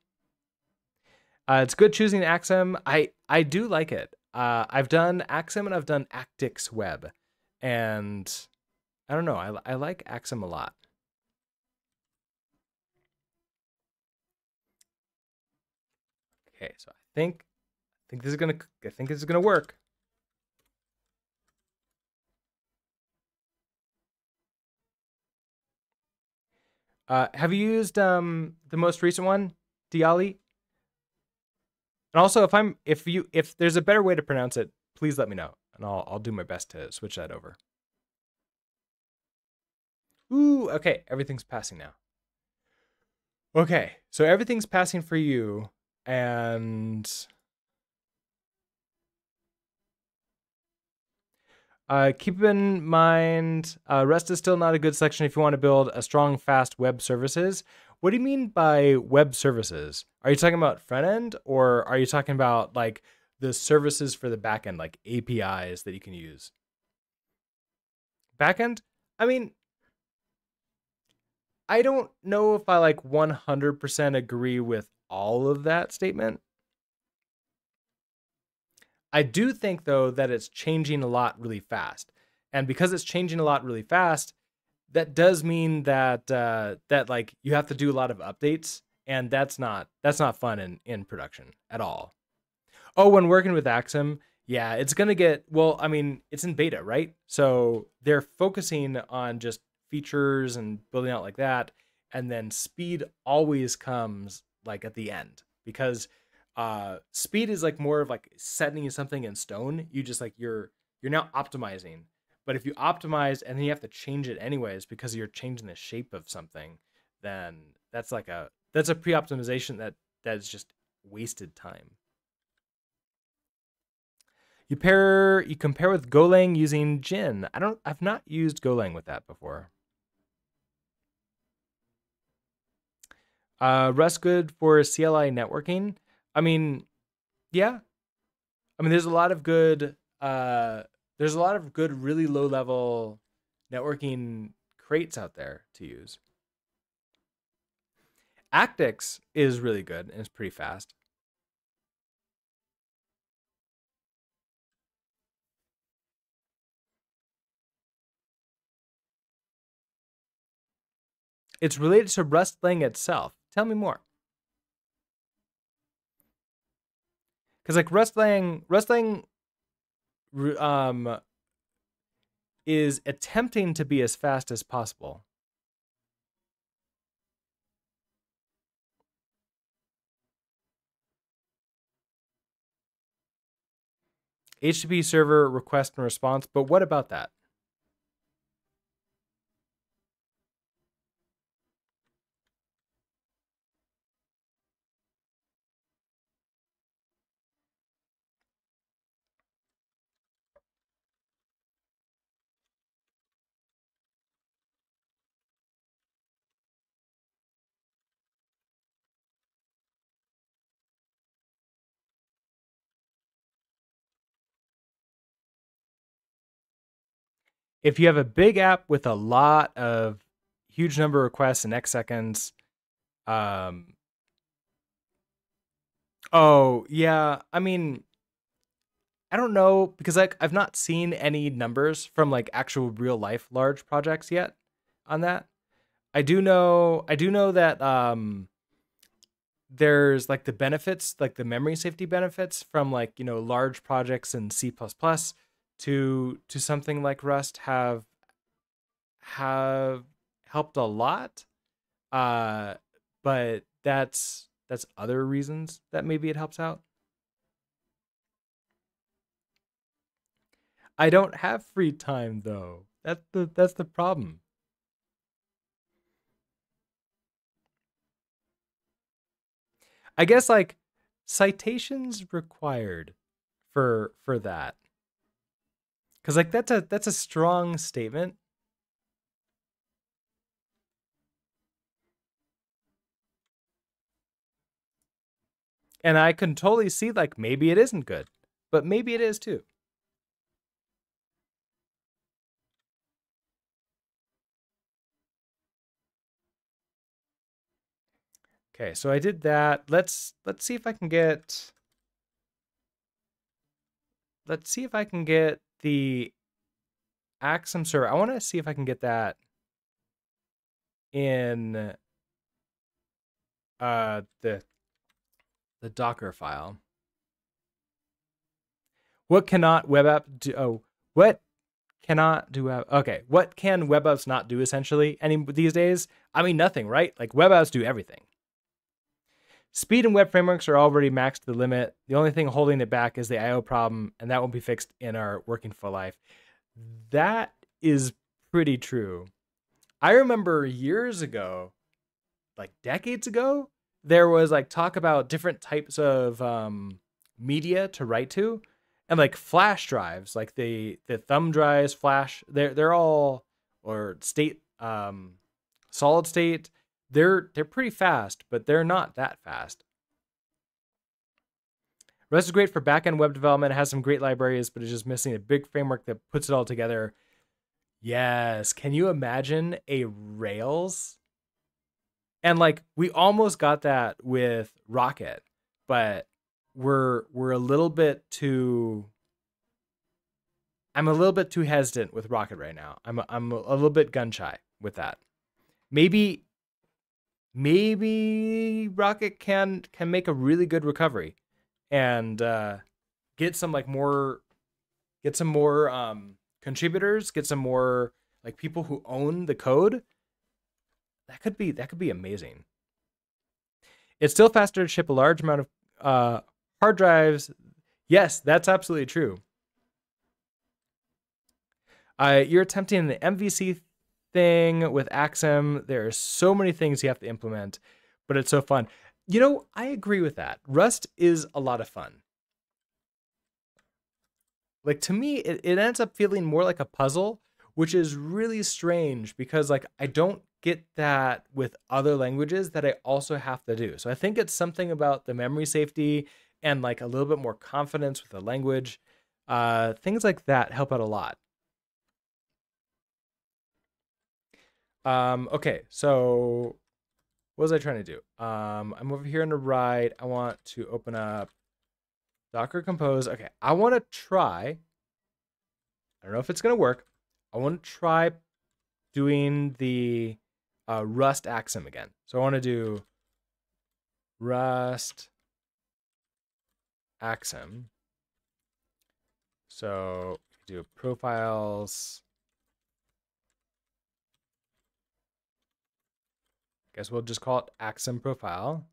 It's good choosing Axum. I do like it. I've done Axum and I've done Actix Web, and I don't know. I like Axum a lot. Okay, so I think this is gonna work. Have you used the most recent one, Diali? And also, if there's a better way to pronounce it, please let me know, and I'll do my best to switch that over. Ooh, okay, everything's passing now. Okay, so everything's passing for you, and keep in mind, REST is still not a good selection if you want to build a strong, fast web services. What do you mean by web services? Are you talking about front end, or are you talking about like the services for the back end, like APIs that you can use? Back end? I mean, I don't know if I like 100% agree with all of that statement. I do think though that it's changing a lot really fast. And because it's changing a lot really fast, that does mean that that like you have to do a lot of updates, and that's not fun in production at all. Oh, when working with Axum, yeah, it's gonna get, well, I mean, it's in beta, right? So they're focusing on just features and building out like that, and then speed always comes like at the end, because speed is like more of like setting something in stone. You just like you're now optimizing. But if you optimize and then you have to change it anyways because you're changing the shape of something, then that's a pre-optimization that's just wasted time. You compare with Golang using Gin. I've not used Golang with that before. Rust good for CLI networking. I mean, yeah. I mean, there's a lot of good, really low level networking crates out there to use. Actix is really good and it's pretty fast. It's related to Rustlang itself. Tell me more. Because like Rustlang um, is attempting to be as fast as possible. HTTP server request and response, but what about that? If you have a big app with a lot of huge number of requests in X seconds, um, oh yeah, I mean, I don't know because like I've not seen any numbers from like actual real life large projects yet on that. I do know that there's like the benefits, like the memory safety benefits from like, large projects in C++ to something like Rust have helped a lot. Uh but that's other reasons that maybe it helps out. I don't have free time though. That's the problem. I guess like citations required for that. Cuz like that's a strong statement. And I can totally see like maybe it isn't good, but maybe it is too. Okay, so I did that. Let's see if I can get the Axum server. I want to see if I can get that in the Docker file. What cannot web app do? Oh, what cannot do? Okay, what can web apps not do essentially? Any these days? I mean, nothing, right? Like web apps do everything. Speed and web frameworks are already maxed to the limit. The only thing holding it back is the I/O problem, and that won't be fixed in our working full life. That is pretty true. I remember years ago, like decades ago, there was like talk about different types of media to write to, and like flash drives, like the thumb drives, flash, they're all or state solid state. They're pretty fast, but they're not that fast. Rust is great for backend web development. It has some great libraries, but it's just missing a big framework that puts it all together. Yes. Can you imagine a Rails? And like we almost got that with Rocket, but we're a little bit too I'm a little bit too hesitant with Rocket right now. I'm a little bit gun shy with that. Maybe Rocket can make a really good recovery and get some like more get some more contributors, get some more like people who own the code. That could be amazing. It's still faster to ship a large amount of hard drives. Yes, that's absolutely true. You're attempting the MVC thing with Axum. There are so many things you have to implement, but it's so fun. I agree with that. Rust is a lot of fun. Like to me, it ends up feeling more like a puzzle, which is really strange because like I don't get that with other languages that I also have to do. So I think it's something about the memory safety and like a little bit more confidence with the language. Things like that help out a lot. Okay, so what was I trying to do? I'm over here on the right. I want to open up Docker Compose. Okay, I want to try. I don't know if it's going to work. I want to try doing the Rust Axum again. So I want to do Rust Axum. So do profiles. Guess we'll just call it Axum profile.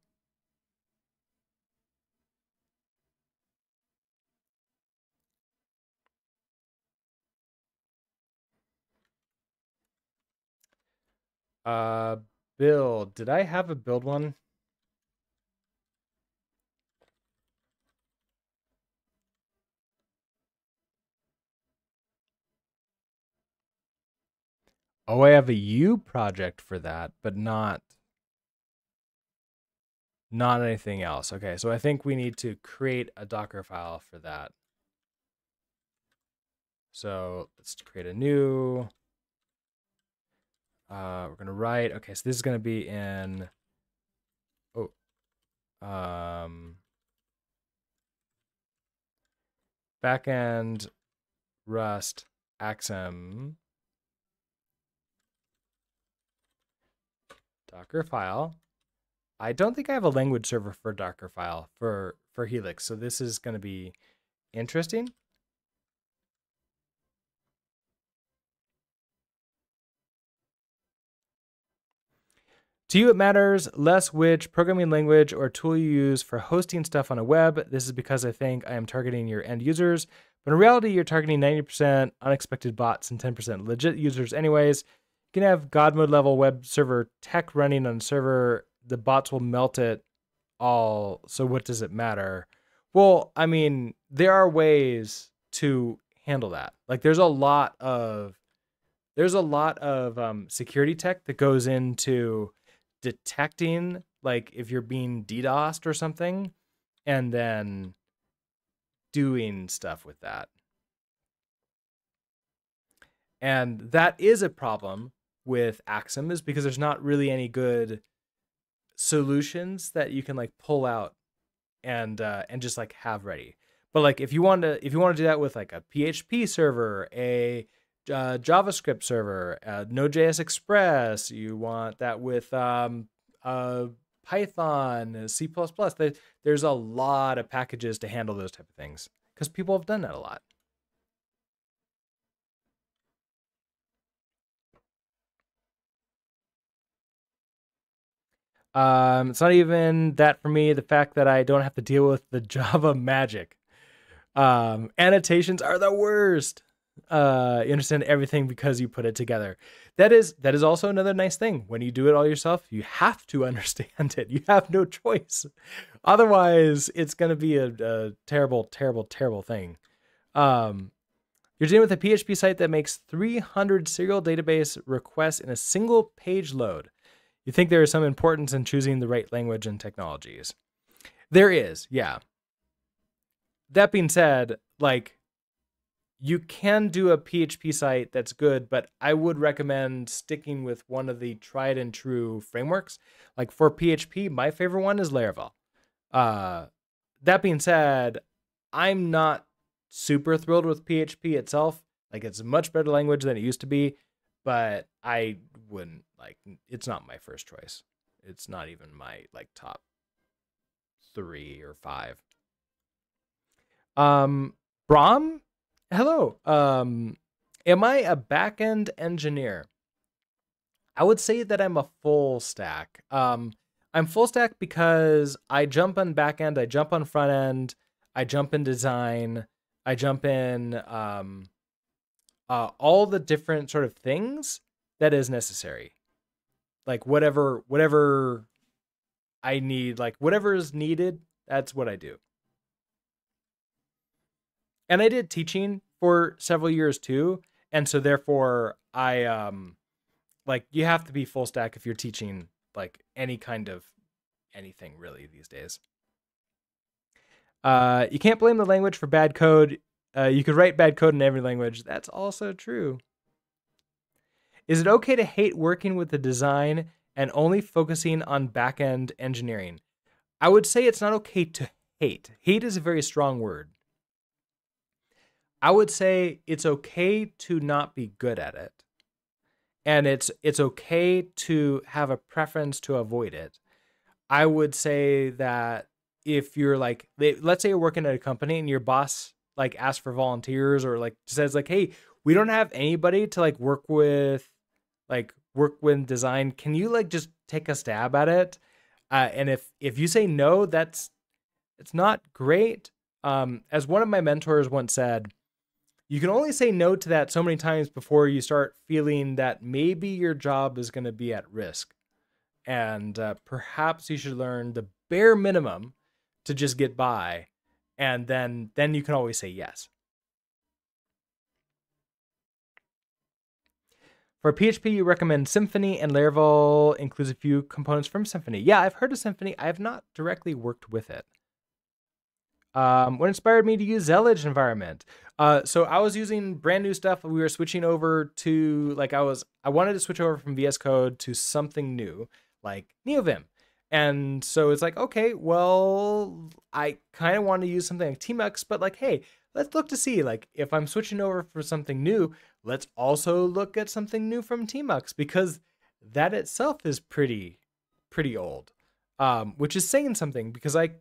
Build. Did I have a build one? Oh, I have a U project for that, but not anything else. Okay, so I think we need to create a Docker file for that. So let's create a new. We're gonna write. Okay, so this is gonna be in. Oh, backend Rust Axum Docker file. I don't think I have a language server for Docker file for Helix, so this is going to be interesting. To you, it matters less which programming language or tool you use for hosting stuff on a web. This is because I think I am targeting your end users, but in reality, you're targeting 90% unexpected bots and 10% legit users anyways. You can have God mode level web server tech running on a server. The bots will melt it all. So what does it matter? Well, I mean, there are ways to handle that. Like there's a lot of security tech that goes into detecting like if you're being DDoSed or something and then doing stuff with that. And that is a problem with Axum, is because there's not really any good solutions that you can like pull out and just like have ready. But like if you want to do that with like a PHP server, a JavaScript server, Node.js Express, you want that with Python, C++. There's a lot of packages to handle those type of things because people have done that a lot. It's not even that for me. The fact that I don't have to deal with the Java magic. Annotations are the worst. You understand everything because you put it together. That is also another nice thing. When you do it all yourself, you have to understand it. You have no choice. Otherwise, it's going to be a terrible, terrible, terrible thing. You're dealing with a PHP site that makes 300 serial database requests in a single page load. You think there is some importance in choosing the right language and technologies. There is, yeah. That being said, like, you can do a PHP site that's good, but I would recommend sticking with one of the tried and true frameworks. Like for PHP, my favorite one is Laravel. That being said, I'm not super thrilled with PHP itself. Like it's a much better language than it used to be, but I wouldn't like, it's not my first choice. It's not even my like top 3 or 5. Brahm, hello. Am I a back-end engineer? I would say that I'm a full stack. I'm full stack because I jump on back end, I jump on front end, I jump in design, I jump in all the different sort of things that is necessary. Like whatever I need, like whatever is needed, that's what I do. And I did teaching for several years too, and so therefore I like you have to be full stack if you're teaching like any kind of anything really these days. You can't blame the language for bad code. You could write bad code in every language. That's also true. Is it okay to hate working with the design and only focusing on back-end engineering? I would say it's not okay to hate. Hate is a very strong word. I would say it's okay to not be good at it. And it's okay to have a preference to avoid it. I would say that if you're like, let's say you're working at a company and your boss like asks for volunteers or like says like, hey, we don't have anybody to like work with design. Can you like just take a stab at it? And if you say no, it's not great. As one of my mentors once said, you can only say no to that so many times before you start feeling that maybe your job is going to be at risk. And perhaps you should learn the bare minimum to just get by. And then you can always say yes. For PHP, you recommend Symfony, and Laravel includes a few components from Symfony. Yeah, I've heard of Symfony. I have not directly worked with it. What inspired me to use Zellage environment? So I was using brand new stuff. We were switching over to I wanted to switch over from VS Code to something new like NeoVim. And so it's like, okay, well, I kind of want to use something like Tmux, but like, hey, let's look to see like if I'm switching over for something new, let's also look at something new from Tmux because that itself is pretty old, which is saying something because I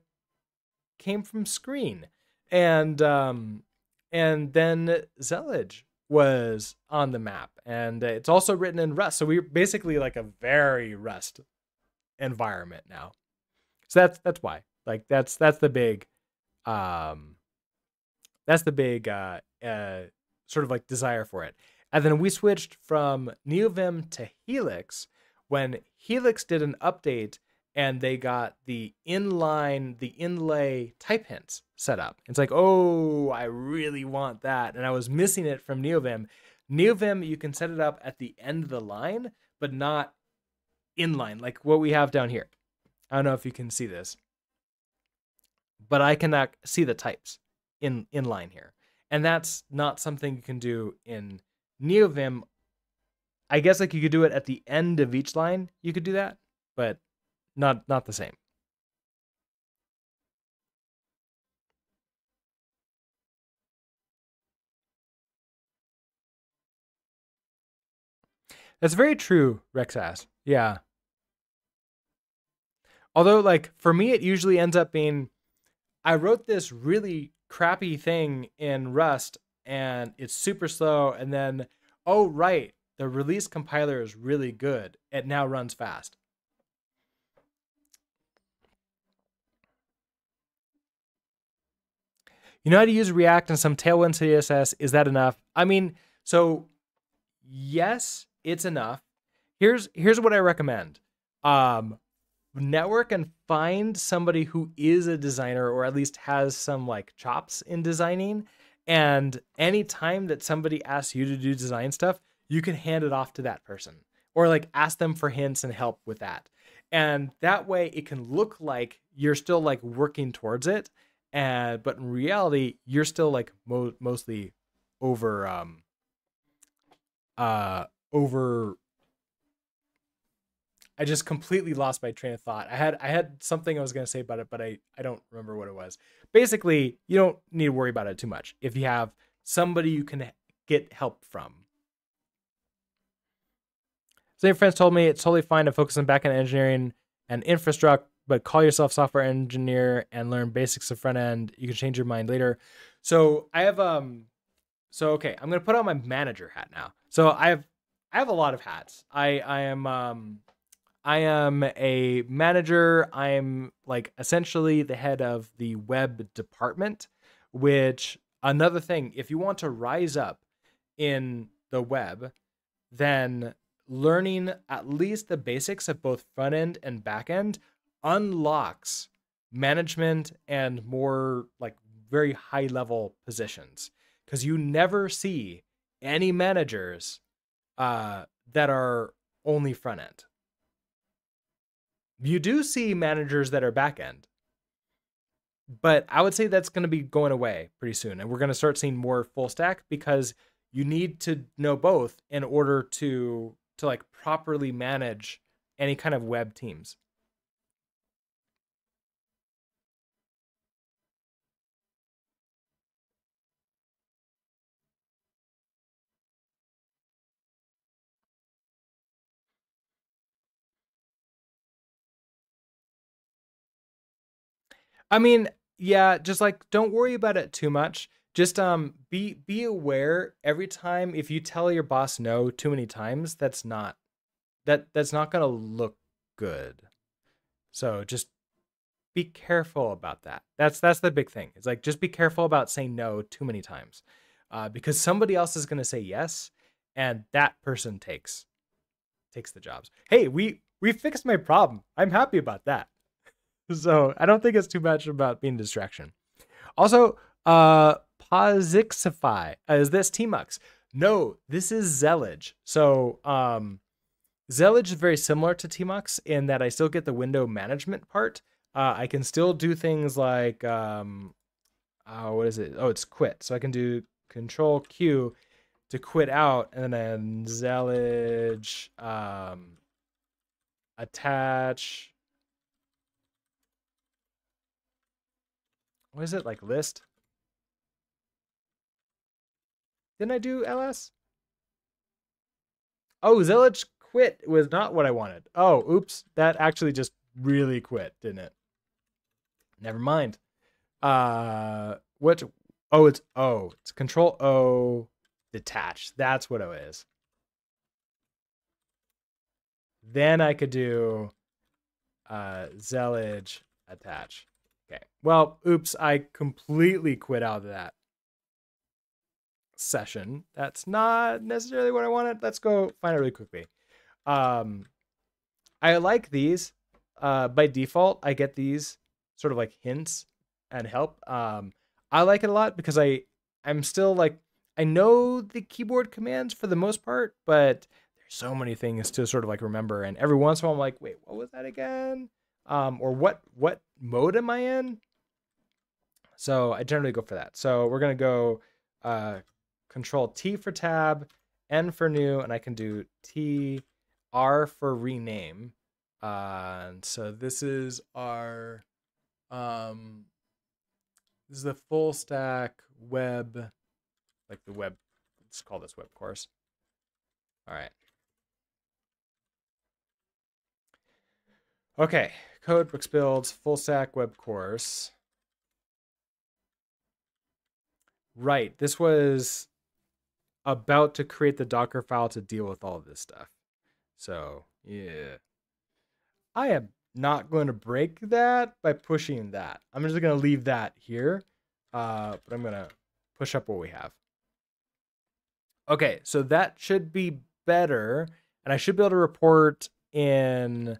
came from Screen, and then Zellage was on the map, and it's also written in Rust. So we're basically like a very Rust environment now. So that's why. Like that's the big sort of like desire for it. And then we switched from NeoVim to Helix when Helix did an update and they got the inlay type hints set up. It's like, oh, I really want that. And I was missing it from NeoVim. NeoVim, you can set it up at the end of the line, but not inline, like what we have down here. I don't know if you can see this, but I cannot see the types in line here. And that's not something you can do in NeoVim. I guess like you could do it at the end of each line. You could do that, but not the same. That's very true, Rexas. Yeah. Although, like, for me, it usually ends up being I wrote this really crappy thing in Rust and it's super slow. And then, oh, right, the release compiler is really good. It now runs fast. You know how to use React and some Tailwind CSS. Is that enough? I mean, so yes, it's enough. Here's what I recommend. Network and find somebody who is a designer or at least has some like chops in designing. And anytime that somebody asks you to do design stuff, you can hand it off to that person or like ask them for hints and help with that. And that way it can look like you're still like working towards it. But in reality, you're still like mostly over I just completely lost my train of thought. I had something I was going to say about it, but I don't remember what it was. Basically, you don't need to worry about it too much if you have somebody you can get help from. Some friends told me it's totally fine to focus on backend engineering and infrastructure, but call yourself software engineer and learn basics of front end. You can change your mind later. So I have okay, I'm gonna put on my manager hat now. So I have a lot of hats. I am a manager. I'm like essentially the head of the web department, which another thing, if you want to rise up in the web, then learning at least the basics of both front end and back end unlocks management and more like very high level positions. Because you never see any managers that are only front end. You do see managers that are back end. But I would say that's going to be going away pretty soon. And we're going to start seeing more full stack because you need to know both in order to like properly manage any kind of web teams. I mean, yeah, just like don't worry about it too much. Just be aware every time if you tell your boss no too many times, that's not going to look good. So just be careful about that. That's the big thing. It's like just be careful about saying no too many times. Because somebody else is going to say yes and that person takes the jobs. Hey, we fixed my problem. I'm happy about that. So I don't think it's too much about being a distraction. Also, Posixify. Is this Tmux? No, this is Zellage. So Zellage is very similar to Tmux in that I still get the window management part. I can still do things like what is it? Oh, it's quit. So I can do Control Q to quit out, and then Zellage attach. What is it, like list? Didn't I do ls? Oh, Zellage quit was not what I wanted. Oh, oops, that actually just really quit, didn't it? Never mind. What? Oh, it's O. It's Control O detach. That's what O is. Then I could do Zellage attach. Okay. Well, oops, I completely quit out of that session. That's not necessarily what I wanted. Let's go find it really quickly. I like these. By default, I get these sort of like hints and help. I like it a lot because I'm still like I know the keyboard commands for the most part, but there's so many things to sort of like remember. And every once in a while, I'm like, wait, what was that again? Or what mode am I in? So I generally go for that. So we're gonna go Control T for tab, N for new, and I can do T, R for rename. And so this is our this is the full stack web, like the web. Let's call this web course. All right. Okay, Codebooks builds full stack web course. Right, this was about to create the Docker file to deal with all of this stuff. So yeah, I am not going to break that by pushing that. I'm just going to leave that here, but I'm going to push up what we have. Okay, so that should be better, and I should be able to report in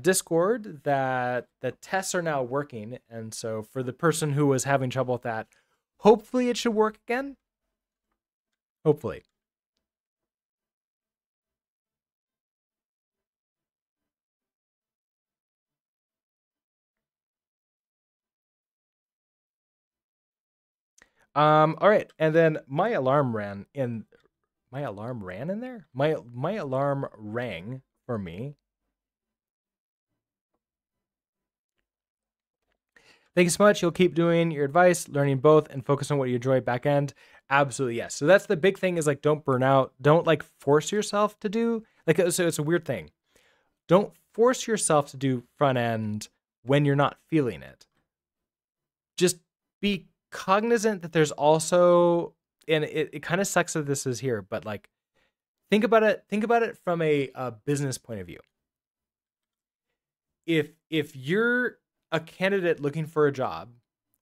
Discord that the tests are now working. And so for the person who was having trouble with that, hopefully it should work again. Hopefully. All right, and then my alarm ran in. My alarm ran in there. My alarm rang for me. Thank you so much. You'll keep doing your advice, learning both, and focus on what you enjoy back end. Absolutely, yes. So that's the big thing is like don't burn out. Don't like force yourself to do like so it's a weird thing. Don't force yourself to do front end when you're not feeling it. Just be cognizant that there's also and it kind of sucks that this is here, but like think about it from a business point of view. If you're a candidate looking for a job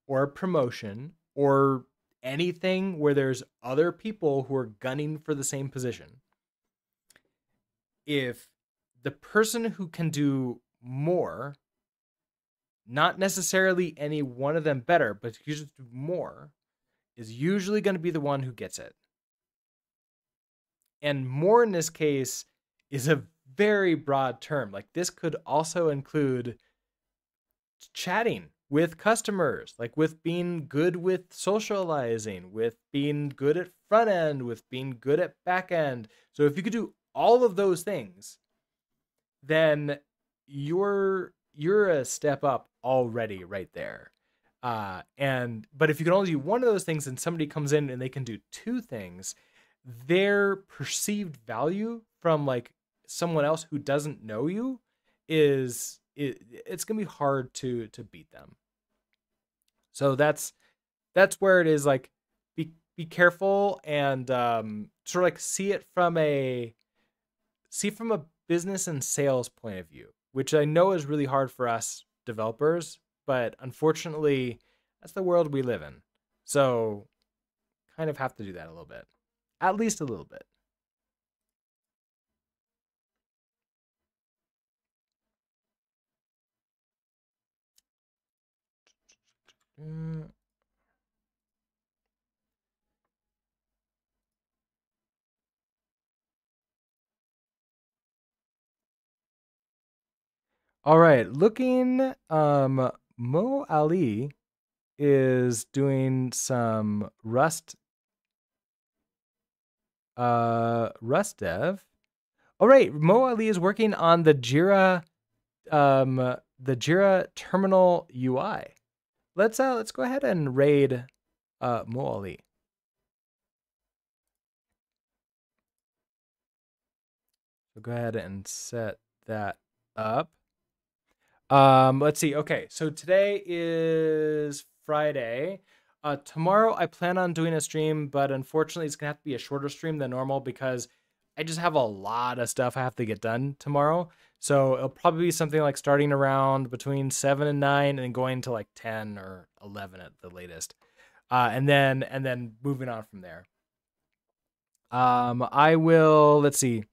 or a promotion or anything where there's other people who are gunning for the same position, if the person who can do more, not necessarily any one of them better, but just more, is usually going to be the one who gets it. And more in this case is a very broad term. Like this could also include chatting with customers, like with being good with socializing, with being good at front end, with being good at back end. So if you could do all of those things, then you're a step up already right there. But if you can only do one of those things and somebody comes in and they can do two things, their perceived value from like someone else who doesn't know you it's gonna be hard to beat them. So that's where it is, like be careful and sort of like see from a business and sales point of view, which I know is really hard for us developers, but unfortunately that's the world we live in. So kind of have to do that a little bit, at least a little bit. All right, looking, Mo Ali is doing some Rust dev. All right, Mo Ali is working on the Jira terminal UI. Let's go ahead and raid Mo Ali. So go ahead and set that up. Let's see. Okay, so today is Friday. Tomorrow I plan on doing a stream, but unfortunately it's gonna have to be a shorter stream than normal because I just have a lot of stuff I have to get done tomorrow. So it'll probably be something like starting around between 7 and 9 and going to like 10 or 11 at the latest. And then moving on from there. I will, let's see.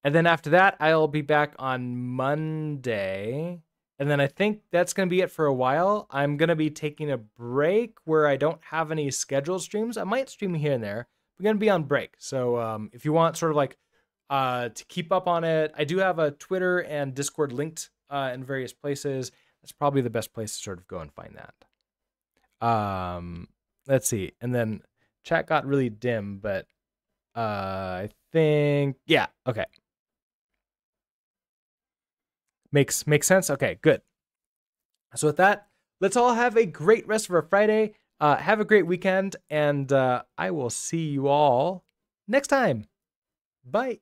And then after that, I'll be back on Monday. And then I think that's going to be it for a while. I'm going to be taking a break where I don't have any scheduled streams. I might stream here and there. We're going to be on break. So if you want sort of like to keep up on it, I do have a Twitter and Discord linked in various places. That's probably the best place to sort of go and find that. Let's see. And then chat got really dim, but I think, yeah, okay. Makes sense? Okay, good. So with that, let's all have a great rest of our Friday. Have a great weekend, and I will see you all next time. Bye.